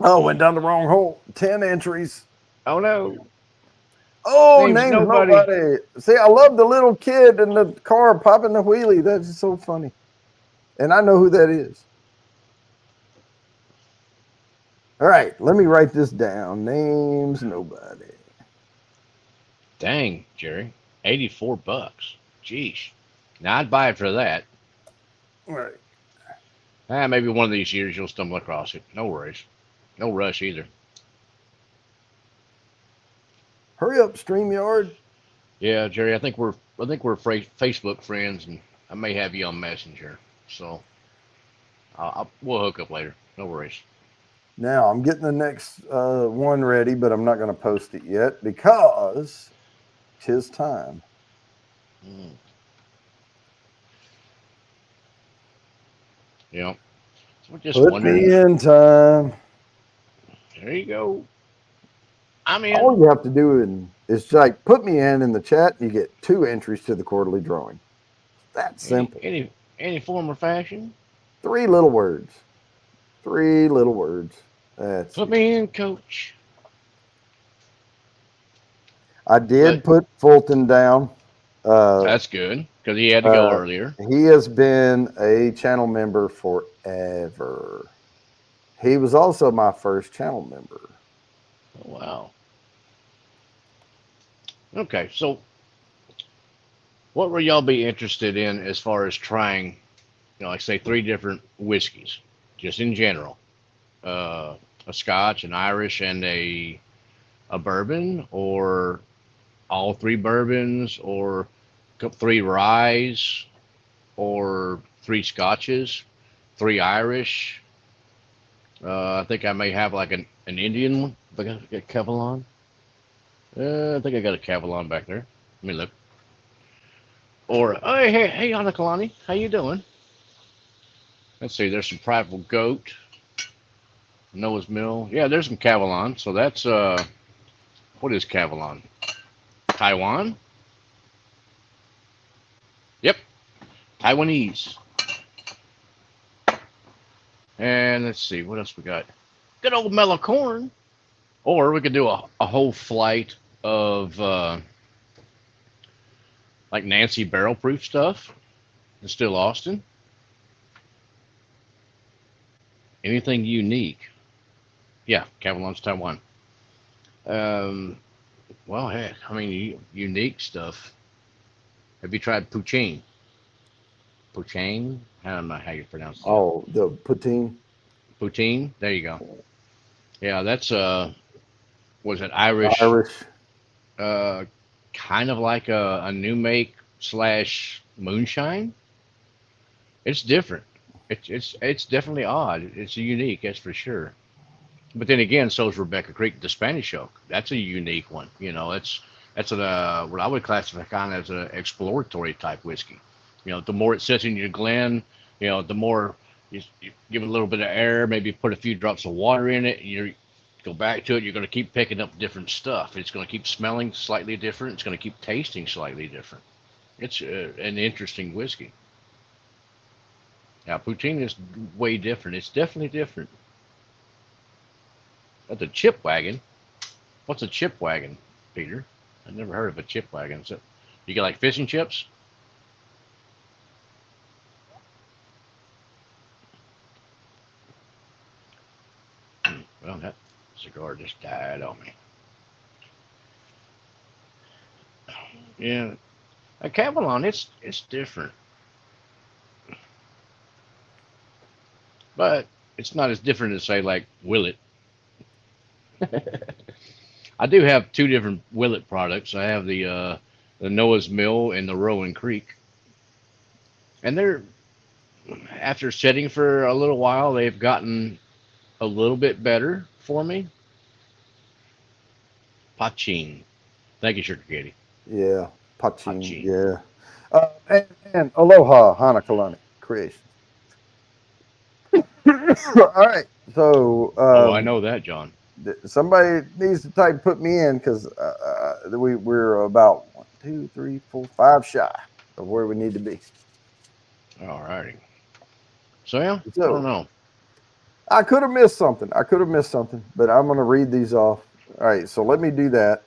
Oh, went down the wrong hole. 10 entries. Oh no, Oh, name's name's nobody. nobody. See, I love the little kid in the car popping the wheelie. That's so funny. And I know who that is. All right, let me write this down. Name's nobody. Dang, Jerry, $84. Jeez. Now I'd buy it for that. All right. Maybe one of these years you'll stumble across it. No worries. No rush either. Hurry up, StreamYard. Yeah, Jerry, I think we're Facebook friends, and I may have you on Messenger. So we'll hook up later. No worries. Now I'm getting the next one ready, but I'm not going to post it yet because it's his time. Mm. You know, so we're just Put me wondering. in time. There you go. I'm All in. you have to do is like put me in the chat. And you get 2 entries to the quarterly drawing. That's Any simple. any any form or fashion. 3 little words. 3 little words. That's Put it. me in, coach. I But did put Fulton down. Uh, that's good because he had to go uh, earlier. he has been a channel member forever. He was also my first channel member. Oh, wow. Okay, so what will y'all be interested in as far as trying? Like say 3 different whiskeys, just in general. Uh, a Scotch, an Irish, and a bourbon, or all 3 bourbons, or 3 ryes, or 3 Scotches, 3 Irish. I think I may have like an Indian one. I think I got Kevlon. I think I got a Kevlon back there. Let me look. Or oh, hey, Anna Kalani, how you doing? Let's see. There's some Prideful Goat, Noah's Mill. Yeah, there's some Kevlon. So that's what is Kevlon? Taiwan. Yep, Taiwanese. And let's see what else we got. Good old mellow corn. Or we could do a whole flight of like Nancy barrel proof stuff. And still Austin. Anything unique? Yeah, Kevlon's Taiwan. Um, well, heck, I mean, unique stuff. Have you tried poutine? Poutine? I don't know how you pronounce that. Oh, the poutine. Poutine? There you go. Yeah, that's was it Irish? Irish. Uh, kind of like a new make slash moonshine. It's different. It's definitely odd. It's unique, that's for sure. But then again, so is Rebecca Creek, the Spanish oak. That's a unique one. That's what I would classify kind of as an exploratory type whiskey. The more it sits in your glen, the more you give it a little bit of air, maybe put a few drops of water in it, and you go back to it. You're going to keep picking up different stuff. It's going to keep smelling slightly different. It's going to keep tasting slightly different. It's an interesting whiskey. Now, poutine is way different. It's definitely different. That's a chip wagon. What's a chip wagon, Peter? I've never heard of a chip wagon. So, you get like fishing chips? Well, that cigar just died on me. Yeah, a Cavalon, it's different, but it's not as different as say like Willet. I do have two different Willet products. I have the Noah's Mill and the Rowan Creek, and they're after setting for a little while, they've gotten a little bit better for me. Pachin. Thank you, Sugar Kitty. Yeah, Pachin. Pachin. Yeah. And Aloha Hanakalani Creations. All right. So Oh, I know that, John. somebody needs to type put me in because we're about 1, 2, 3, 4, 5 shy of where we need to be. All righty. So yeah, I don't So know. I could have missed something. I could have missed something, but I'm going to read these off. All right. So let me do that.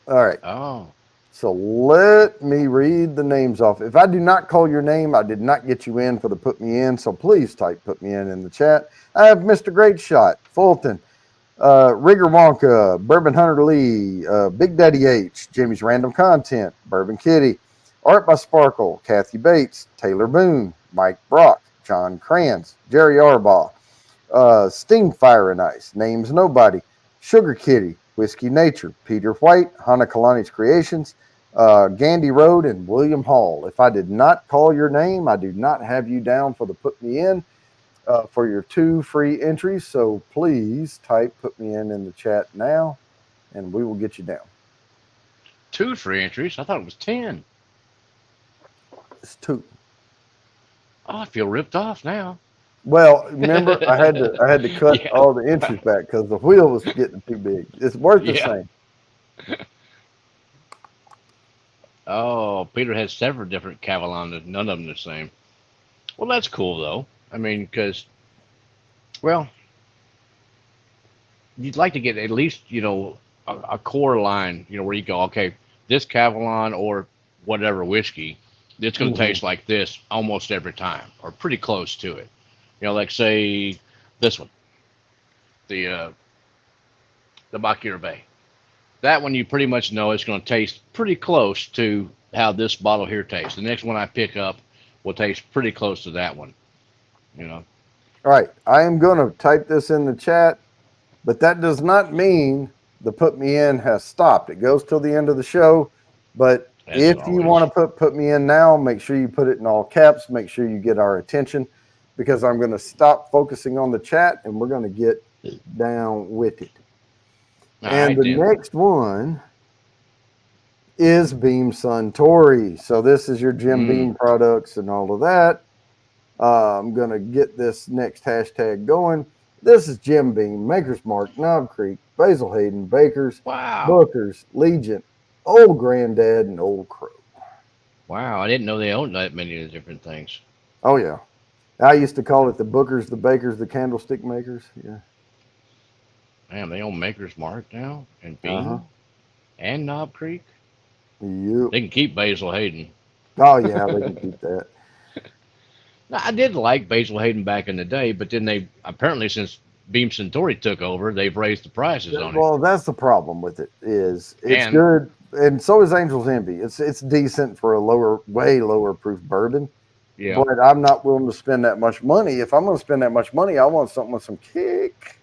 All right. Oh, So let me read the names off. If I do not call your name, I did not get you in for the put me in. So please type put me in the chat. I have Mr. Great Shot, Fulton, Rigger Wonka, Bourbon Hunter Lee, Big Daddy H, Jimmy's Random Content, Bourbon Kitty, Art by Sparkle, Kathy Bates, Taylor Boone, Mike Brock, John Kranz, Jerry Arbaugh, Sting Fire and Ice, Names Nobody, Sugar Kitty, Whiskey Nature, Peter White, Hana Kalani's Creations, Gandy Road, and William Hall. If I did not call your name, I do not have you down for the put me in for your 2 free entries. So please type put me in the chat now, and we will get you down. 2 free entries. I thought it was 10. It's 2. Oh, I feel ripped off now. Well, remember, I had to cut Yeah. all the entries back because the wheel was getting too big. It's worth the Yeah. same. Oh, Peter has several different Cavalon. None of them the same. Well, that's cool though. I mean, because well, you'd like to get at least a core line. Where you go, okay, this Cavalon or whatever whiskey, it's going to Mhm. taste like this almost every time, or pretty close to it. Like say this one, the Bakir Bay. That one you pretty much know it's going to taste pretty close to how this bottle here tastes. The next one I pick up will taste pretty close to that one. You know, All right, I am going to type this in the chat, but that does not mean the put me in has stopped. It goes till the end of the show. But as it if you always. want to put me in now, make sure you put it in all caps. Make sure you get our attention because I'm going to stop focusing on the chat and we're going to get down with it. All And right the then. next one is Beam Suntory. So this is your Jim Mm. Beam products and all of that. I'm going to get this next hashtag going. This is Jim Beam, Maker's Mark, Knob Creek, Basil Hayden, Bakers, Wow. Booker's, Legion, Old Granddad, and Old Crow. Wow. I didn't know they owned that many of the different things. Oh, yeah. I used to call it the Bookers, the Bakers, the Candlestick Makers. Yeah. Man, they own Maker's Mark now and Uh-huh. Bean and Knob Creek. Yep. They can keep Basil Hayden. Oh, yeah, they can keep that. Now, I did like Basil Hayden back in the day, but then they apparently since Beam Centauri took over, they've raised the prices on it. Well, that's the problem with it is it's And good, and so is Angel's Envy. It's decent for a way lower proof bourbon, yeah, but I'm not willing to spend that much money. If I'm going to spend that much money, I want something with some kick.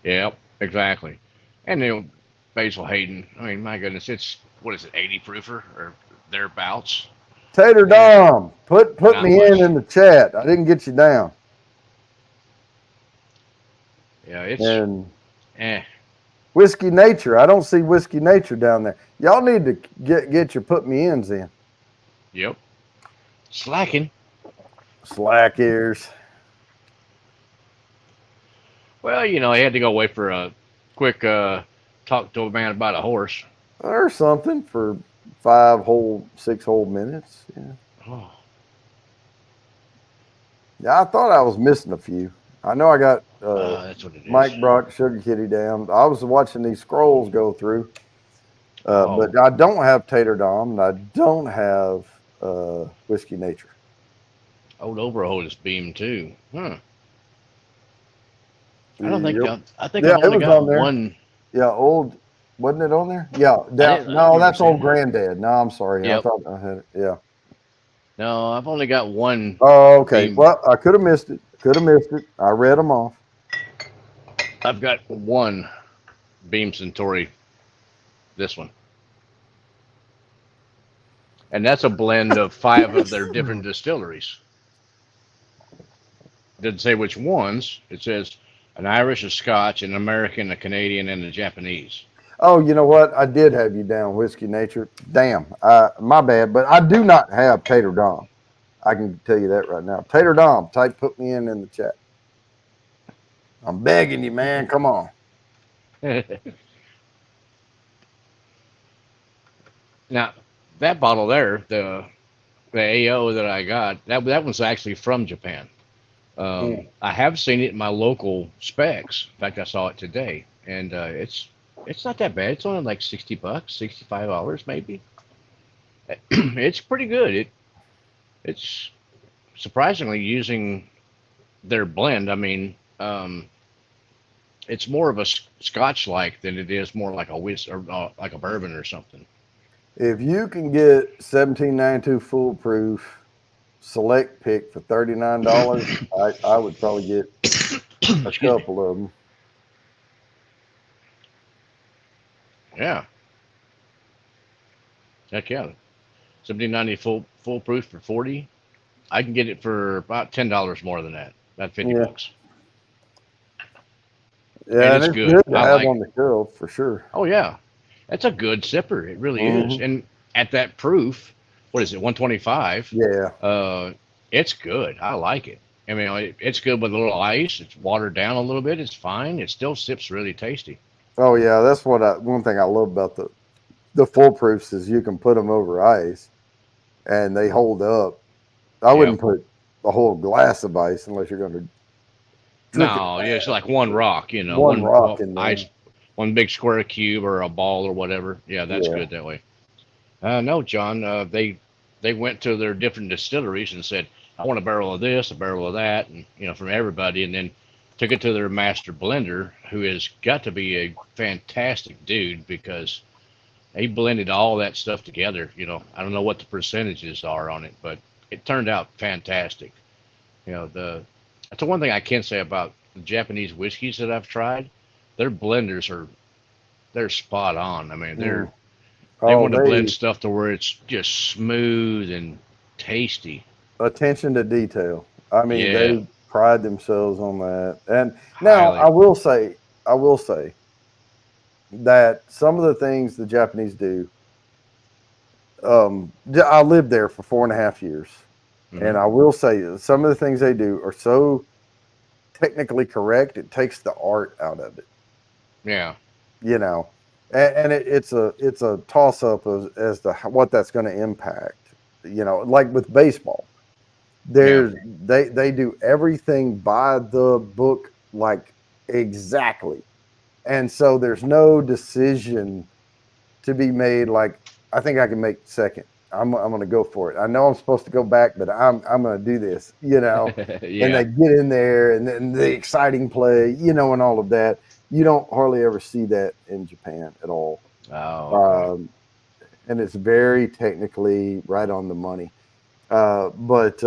yeah, exactly. And Basil Hayden. I mean, my goodness, it's what is it, 80 proofer or thereabouts? Tater Eh, Dom, put not me much. in the chat. I didn't get you down. Yeah, it's And eh. Whiskey Nature, I don't see Whiskey Nature down there. Y'all need to get your put me ins in. Yep. Slacking. Slack ears. Well, I had to go away for a quick talk to a man about a horse. Or something for 6 whole minutes. Yeah. Oh, Yeah, I thought I was missing a few. I know I got that's what it is. Mike Brock, Sugar Kitty down. I was watching these scrolls go through, Oh, but I don't have Tater Dom, and I don't have Whiskey Nature. old Overhold is Beam too. Huh. I don't think Yep. I think Yeah, I've it only was got on there. one. Yeah, old. Wasn't it on there? Yeah. I didn't No, remember that's seeing Old that. Granddad. No, I'm sorry. I Yep. thought I had it. Yeah. No, I've only got one Oh, okay. Beam. Well, I could have missed it. I read them off. I've got one Beam Centauri, this one. And that's a blend of 5 of their different distilleries. Didn't say which ones. It says an Irish, a Scotch, an American, a Canadian, and a Japanese. Oh, you know what? I did have you down, Whiskey Nature. Damn, my bad. But I do not have Tater Dom. I can tell you that right now. Tater Dom, type put me in the chat. I'm begging you, man. Come on. Now, that bottle there, the AO that I got, that one's actually from Japan. I have seen it in my local specs. In fact, I saw it today, and it's not that bad. It's only like $60, $65 maybe. It's pretty good. It's surprisingly using their blend. I mean, it's more of a Scotch like than it is more like a whis or like a bourbon or something. If you can get 1792 foolproof select pick for $39, I would probably get a couple of them. Yeah. Heck yeah. 1790 foolproof for 40. I can get it for about $10 more than that. About 50 Yeah. bucks. Yeah, And it's it's good. good to I have like on it. the shelf for sure. Oh yeah. That's a good sipper. It really is. And at that proof, what is it, 125? Yeah. It's good. I like it. I mean, it's good with a little ice. It's watered down a little bit. It's fine. It still sips really tasty. Oh yeah, that's one thing I love about the foolproofs is you can put them over ice and they hold up. I Yep. wouldn't put a whole glass of ice unless you're going to drink it No, yeah, it's fast. like one rock, One one rock well, in there. ice, one big square cube or a ball or whatever. Yeah, that's Yeah. good that way. No, John, they went to their different distilleries and said, I want a barrel of this, a barrel of that, and from everybody, and then took it to their master blender, who has got to be a fantastic dude because he blended all that stuff together. I don't know what the percentages are on it, but it turned out fantastic. That's the one thing I can say about the Japanese whiskeys that I've tried. Their blenders they're spot on. I mean, Mm. they Oh, want to blend stuff to where it's just smooth and tasty. attention to detail. I mean, Yeah, they pride themselves on that. And now highly. I will say that some of the things the Japanese do. I lived there for 4.5 years, and Hmm. I will say some of the things they do are so technically correct. It takes the art out of it. Yeah, You know, and it's a toss up as to what that's going to impact. Like with baseball, yeah, they do everything by the book, like exactly, and so there's no decision to be made. Like I think I can make second. I'm going to go for it. I know I'm supposed to go back, but I'm going to do this. And yeah. they get in there, and then the exciting play, and all of that. You don't hardly ever see that in Japan at all. Oh, okay. Um, and it's very technically right on the money. But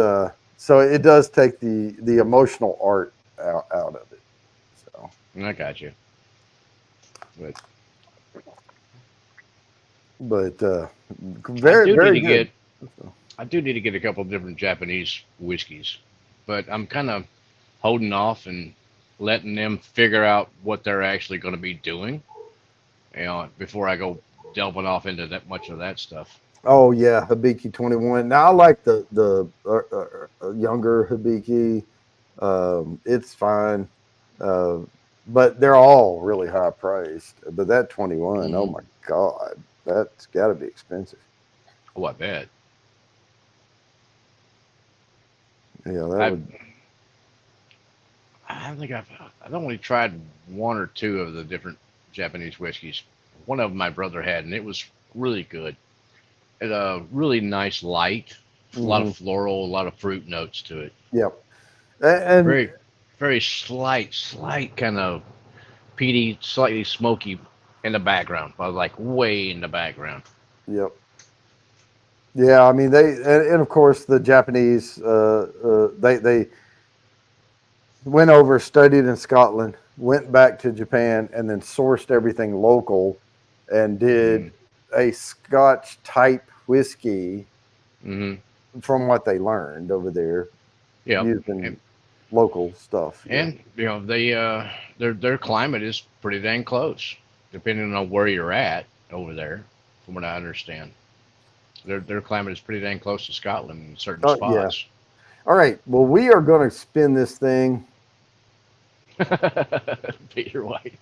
so it does take the emotional art out of it. So, I got you. But but I very do need very to good. get So, I do need to get a couple of different Japanese whiskeys, but I'm kind of holding off and letting them figure out what they're actually going to be doing, before I go delving off into that much of that stuff. oh yeah, Hibiki 21. Now I like the younger Hibiki. It's fine, uh, but they're all really high priced. But that 21, oh Hmm. my god, that's got to be expensive. Oh, I bet. Yeah, that I would. I think I've only tried one or two of the different Japanese whiskeys. One of them my brother had, and it was really good. It a really nice light, a lot of Hmm. floral, a lot of fruit notes to it. Yep. And Very, very slight kind of peaty, slightly smoky in the background, but like way in the background. yep. Yeah, I mean and of course the Japanese they went over, studied in Scotland, went back to Japan, and then sourced everything local, and did a Scotch type whiskey from what they learned over there, Yep. using local stuff. And they their climate is pretty dang close, depending on where you're at over there. From what I understand, their climate is pretty dang close to Scotland in certain Yeah. spots. All right. Well, we are going to spin this thing. Peter White.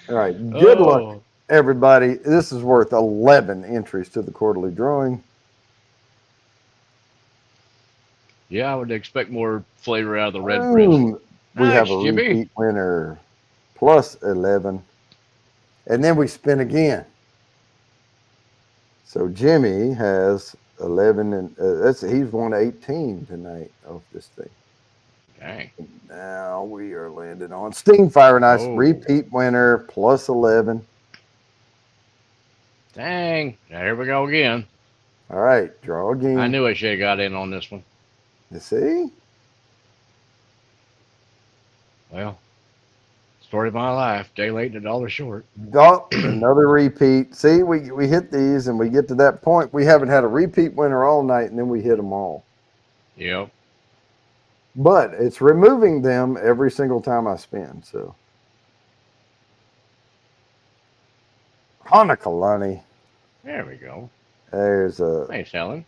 All right. Good luck, Oh, everybody. This is worth 11 entries to the quarterly drawing. yeah, I would expect more flavor out of the red prince. Boom. We have Nice, a Jimmy. repeat winner, plus 11. And then we spin again. So Jimmy has 11, and he's won 18 tonight off this thing. Dang. Now we are landing on Steamfire and Ice, Oh. repeat winner, plus 11. Dang. Now, here we go again. All right, draw again. I knew I should have got in on this one. You see? Well, story of my life. Day late and a dollar short. Oh, another repeat. See, we hit these, and we get to that point. We haven't had a repeat winner all night, and then we hit them all. Yep. But it's removing them every single time I spin. So, Hanakalani. There we go. There's a. Thanks, Helen.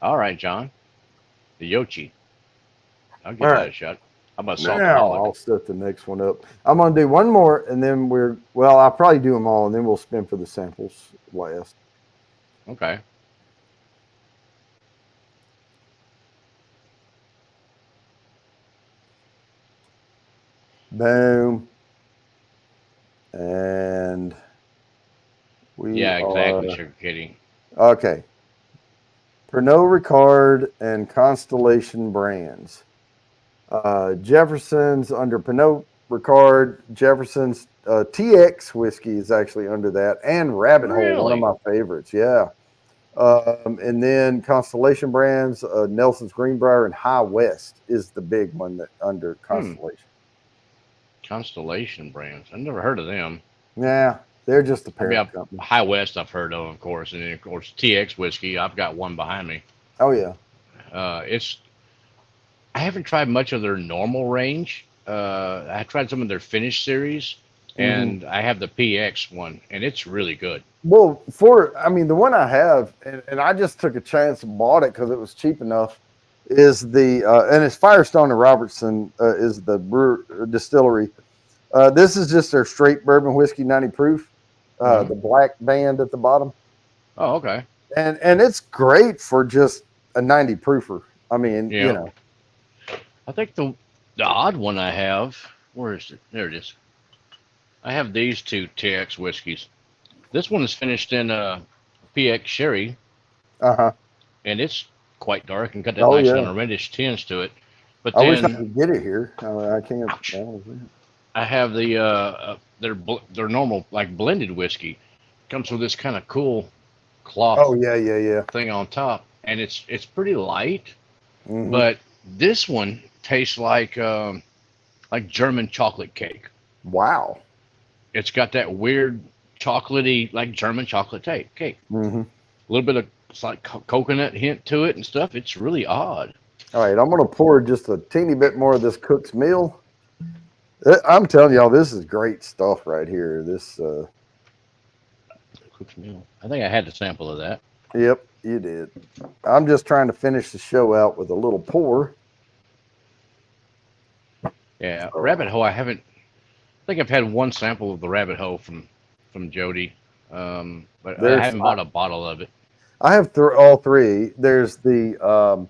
All right, John. The Yochi. I'll give that a shot. How about Now saltaholic? I'll set the next one up. I'm going to do one more, and then I'll probably do them all, and then we'll spin for the samples last. Okay. Boom. And Yeah, exactly, Sugar Kitty. Okay. Pernod Ricard and Constellation brands. Jefferson's under Pernod Ricard. Jefferson's TX whiskey is actually under that, and Rabbit Hole, one of my favorites. Yeah. And then Constellation brands, Nelson's Greenbrier and High West is the big one that under Constellation. Constellation brands. I've never heard of them. Yeah, they're just the parent company. High West I've heard of course, and then of course TX whiskey. I've got one behind me. Oh yeah. I haven't tried much of their normal range. I tried some of their finished series, and I have the PX one, and it's really good. Well, the one I have, and I just took a chance and bought it because it was cheap enough, is and it's Firestone and Robertson is the distillery. This is just their straight bourbon whiskey, 90 proof, the black band at the bottom. Oh, okay. And it's great for just a 90 proofer. I mean, you know. I think the odd one I have, where is it? There it is. I have these two TX whiskeys. This one is finished in PX sherry. And it's quite dark and got that nice kind of reddish tinge to it. But I wish I could get it here. I can't. I have the their normal like blended whiskey. Comes with this kind of cool cloth. Oh yeah. Thing on top, and it's pretty light. But this one tastes like German chocolate cake. Wow. It's got that weird chocolatey, like German chocolate cake. A little bit of like coconut hint to it and stuff. It's really odd. All right, I'm going to pour just a teeny bit more of this Cook's Meal. I'm telling y'all, this is great stuff right here. This Cook's Meal. I think I had a sample of that. Yep, you did. I'm just trying to finish the show out with a little pour. Yeah, Rabbit Hole. I think I've had one sample of the Rabbit Hole from Jody, but I haven't bought a bottle of it. I have all three. There's the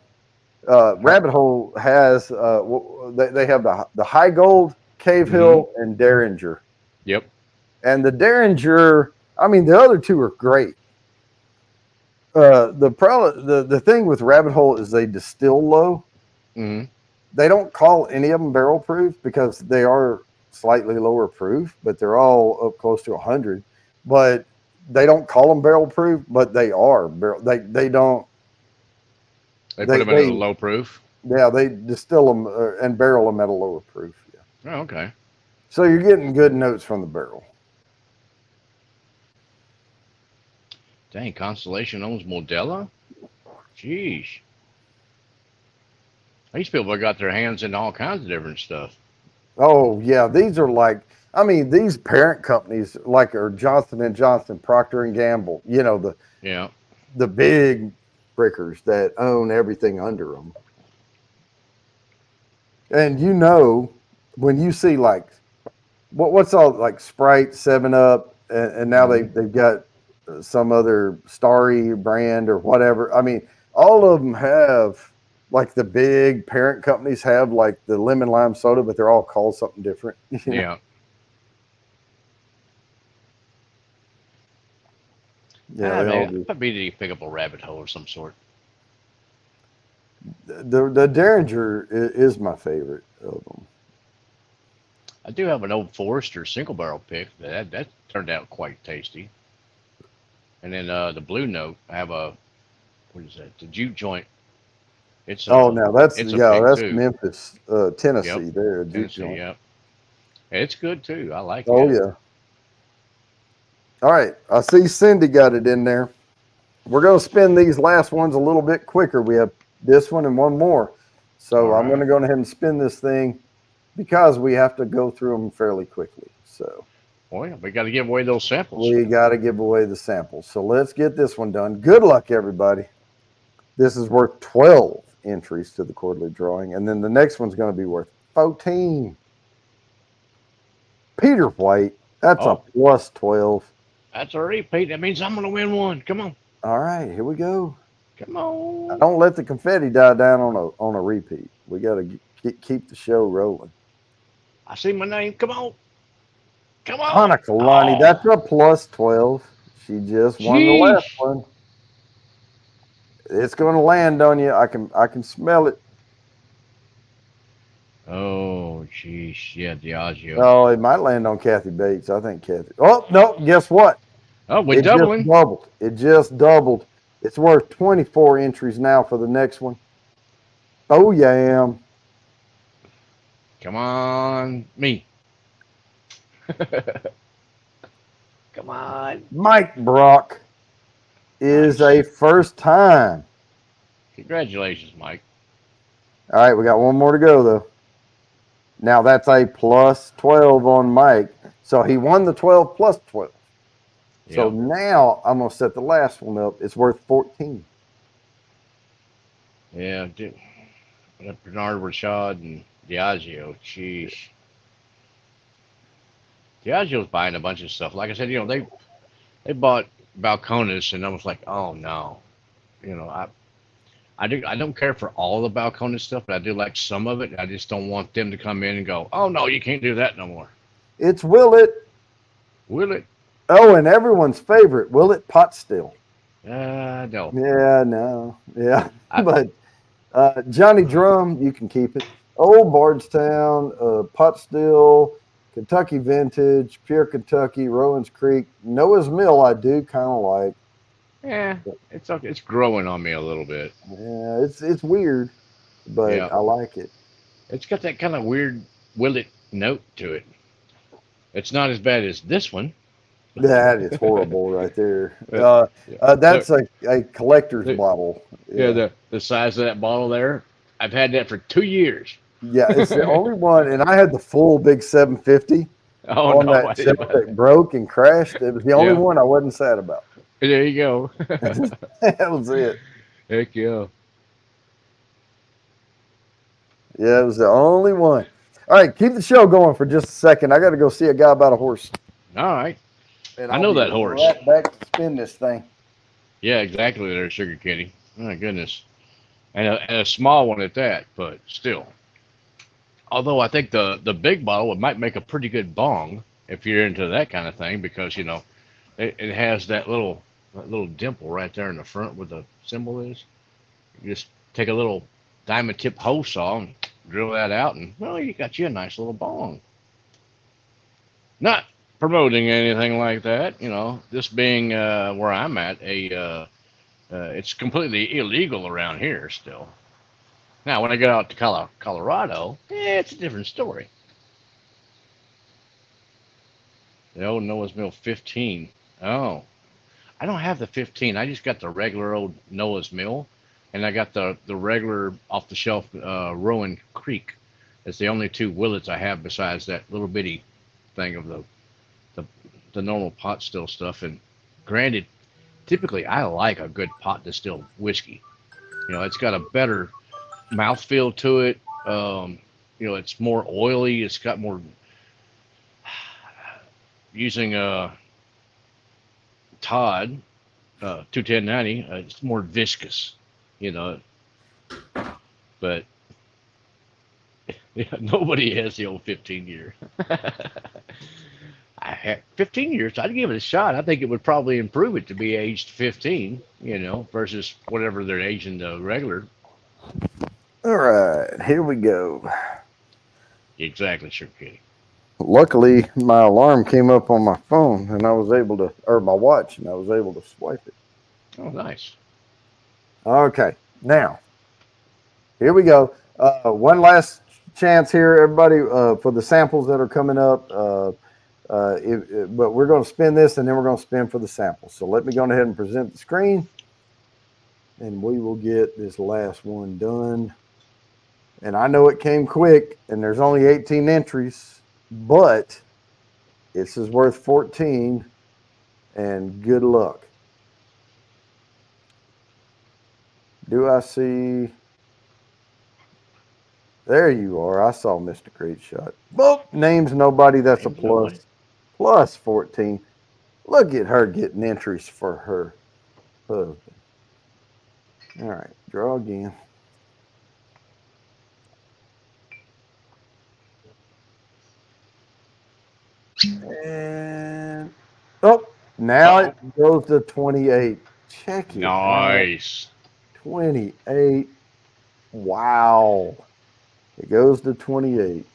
Rabbit Hole has they have the High Gold, Cave Hill, and Derringer. Yep. And the Derringer, I mean, the other two are great. The thing with Rabbit Hole is they distill low. They don't call any of them barrel proof because they are slightly lower proof, but they're all up close to 100. But they don't call them barrel proof, but they are barrel. They don't. They put them in a low proof. Yeah, they distill them and barrel them at a lower proof. Yeah. Oh, okay. So you're getting good notes from the barrel. Dang, Constellation owns Modelo? Jeez. These people have got their hands in all kinds of different stuff. Oh yeah, these are like, I mean, these parent companies like are Johnson and Johnson, Procter and Gamble. You know, Yeah. the big brickers that own everything under them. And you know, when you see like what's all like Sprite, Seven Up, and now Hmm. they've got some other Starry brand or whatever. I mean, all of them have like the big parent companies have like the lemon lime soda, but they're all called something different. You know? Yeah. Yeah, Ah, they all man, do. I bet you pick up a rabbit hole of some sort. The Derringer is my favorite of them. I do have an old Forester single barrel pick that turned out quite tasty. And then the Blue Note, I have a what is that? The Juke Joint. It's Oh, a now that's it's a yeah, pick that's too. Memphis, Yep, Tennessee. There, a juke Tennessee. joint. Yep, it's good too. I like Oh it. yeah. All right, I see Cindy got it in there. We're going to spin these last ones a little bit quicker. We have this one and one more. All So I'm going right. to go ahead and spin this thing because we have to go through them fairly quickly. So Well, we got to give away those samples. we got to give away the samples. So let's get this one done. Good luck, everybody. This is worth 12 entries to the quarterly drawing. And then the next one's going to be worth 14. Peter White, that's a Oh, plus 12. that's a repeat. That means I'm gonna win one. Come on, All right, here we go. come on. Don't let the confetti die down on a repeat. We got to keep the show rolling. I see my name. Come on, come on. Hanukkah Lonnie, Oh, that's a plus 12. She just won the last jeez. one. It's going to land on you. I can smell it. Oh, jeez. Yeah, Diageo. Oh, it might land on Kathy Bates. I think Kathy. Oh no! Guess what? Oh, we're It just doubling. doubled. It just doubled. It's worth 24 entries now for the next one. Oh yeah, Come on, me. Come on. Mike Brock is Nice. a first time. Congratulations, Mike. All right, we got one more to go though. Now that's a plus 12 on Mike. So he won the 12 plus 12. So Yeah. now I'm going to set the last one up. It's worth 14. Yeah. Bernard Rashad and Diageo. Jeez. Diageo's buying a bunch of stuff. Like I said, they bought Balcones, and I was like, oh no. You know, I don't care for all the Balcones stuff, but I do like some of it. I just don't want them to come in and go, oh no, you can't do that no more. It's Willet. Will it? Oh, and everyone's favorite, Willet Pot Still. No. Yeah, no. Yeah. I, But Johnny Drum, you can keep it. Old Bardstown, Pot Still, Kentucky Vintage, Pure Kentucky, Rowan's Creek, Noah's Mill, I do kind of like. yeah, it's okay. It's growing on me a little bit. Yeah, it's weird, but Yeah, I like it. it's got that kind of weird will it note to it. It's not as bad as this one. That is horrible right there. But, yeah. That's Look, a collector's look, bottle. yeah, Yeah. the size of that bottle there. I've had that for 2 years. Yeah, it's the only one. And I had the full big 750 Oh on no! that show that broke and crashed. It was the only Yeah, one I wasn't sad about. there you go. That was it. Heck yeah! Yeah, it was the only one. All right, keep the show going for just a second. I got to go see a guy about a horse. All right, And I I'll know be that horse. right back to spin this thing. Yeah, exactly. There, Sugar Kitty. Oh, my goodness, and a small one at that, but still. Although I think the big bottle might make a pretty good bong if you're into that kind of thing because it has that little dimple right there in the front where the symbol is. You just take a little diamond tip hole saw and drill that out, and well, you got you a nice little bong. Not promoting anything like that, This being where I'm at, it's completely illegal around here still. Now, when I get out to Colorado, it's a different story. The old Noah's Mill 15. Oh, I don't have the 15. I just got the regular old Noah's Mill, and I got the regular off the shelf Rowan Creek. It's the only two Willets I have besides that little bitty thing of the, the normal pot still stuff. And granted, typically I like a good pot distilled whiskey. It's got a better mouthfeel to it. It's more oily. It's got more using Todd 21090. It's more viscous, you know. But yeah, nobody has the old 15 year. I had 15 years. I'd give it a shot. I think it would probably improve it to be aged 15, versus whatever they're aging the regular. All right, here we go. Exactly, sure, Kitty. Luckily, my alarm came up on my phone, and I was able to, or my watch, and I was able to swipe it. Oh, nice. Okay, now here we go. One last chance here, everybody, for the samples that are coming up. But we're going to spin this, and then we're going to spin for the samples. So let me go ahead and present the screen, and we will get this last one done. And I know it came quick, and there's only 18 entries, but this is worth 14, and good luck. Do I see? There you are. I saw Mr. Great Shot. Boop. Name's nobody. That's Name's a plus. nobody. Plus 14. Look at her getting entries for her husband. All right. Draw again. And now Uh-oh. it goes to 28. Check it out. Nice. 28. Wow. It goes to 28.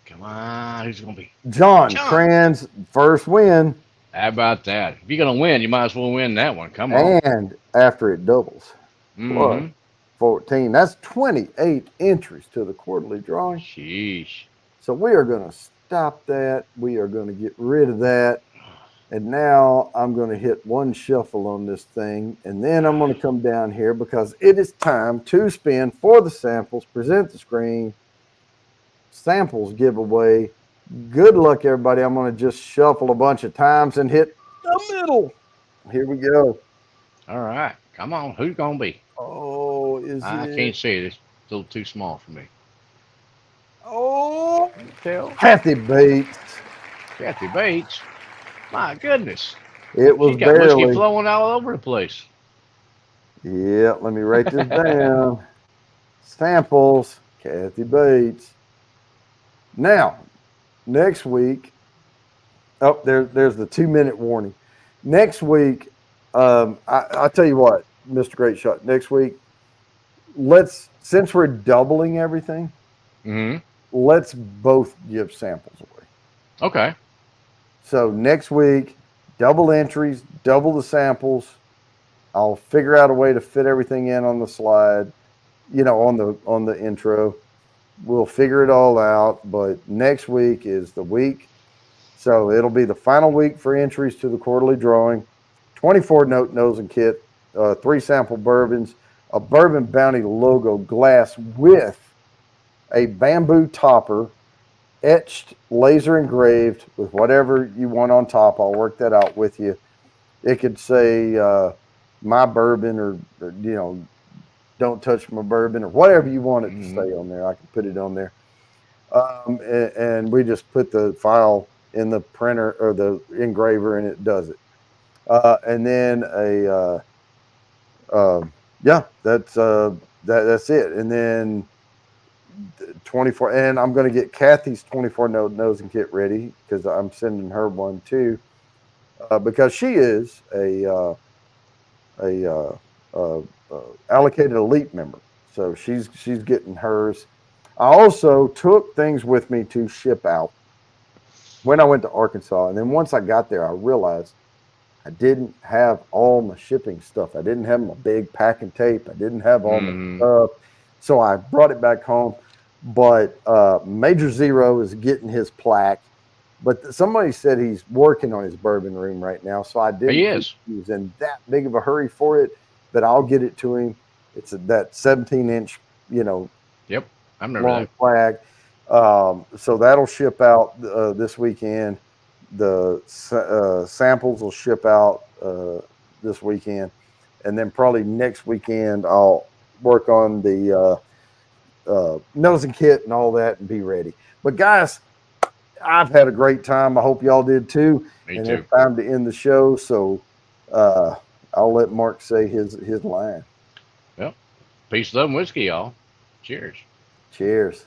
Come on. Who's going to be? John John. Cran's first win. How about that? If you're going to win, you might as well win that one. Come on. And after it doubles, plus Mm-hmm. 14. That's 28 entries to the quarterly drawing. Sheesh. So we are going to stop that. We are going to get rid of that. And now I'm going to hit one shuffle on this thing. And then I'm going to come down here because it is time to spin for the samples, present the screen, samples giveaway. Good luck, everybody. I'm going to just shuffle a bunch of times and hit the middle. Here we go. All right. Come on. Who's going to be? Oh, I can't see it. It's a little too small for me. Oh, Tell. Kathy Bates. Kathy Bates. My goodness. It was She's got whiskey barely. flowing all over the place. Yeah, let me write this down. Samples, Kathy Bates. Now, next week. Oh, there's the 2-minute warning. Next week, I'll tell you what, Mr. Great Shot. Next week, since we're doubling everything, Mm-hmm. let's both give samples away. Okay. So next week, double entries, double the samples. I'll figure out a way to fit everything in on the slide, on the intro. We'll figure it all out. But next week is the week. So it'll be the final week for entries to the quarterly drawing. 24 note nose and kit, 3 sample bourbons, a Bourbon Bounty logo glass with a bamboo topper, etched, laser engraved with whatever you want on top. I'll work that out with you. It could say my bourbon or don't touch my bourbon or whatever you want it to say on there. I can put it on there. And we just put the file in the printer or the engraver and it does it. And then that's it. And then 24, and I'm going to get Kathy's 24 note nose and kit ready because I'm sending her one too, because she is a allocated elite member, so she's getting hers. I also took things with me to ship out when I went to Arkansas, and then once I got there, I realized I didn't have all my shipping stuff. I didn't have my big packing tape. I didn't have all my Mm-hmm. stuff. So I brought it back home. But Major Zero is getting his plaque. But somebody said he's working on his bourbon room right now. So I He didn't think is. he was in that big of a hurry for it. But I'll get it to him. It's that 17-inch, Yep. I remember long that. flag. So that'll ship out this weekend. The samples will ship out this weekend, and then probably next weekend I'll work on the nosing kit and all that and be ready. But guys, I've had a great time. I hope y'all did too. Me And too. it's time to end the show, so uh, I'll let Mark say his line. Well, peace, love, and whiskey, y'all. Cheers. Cheers.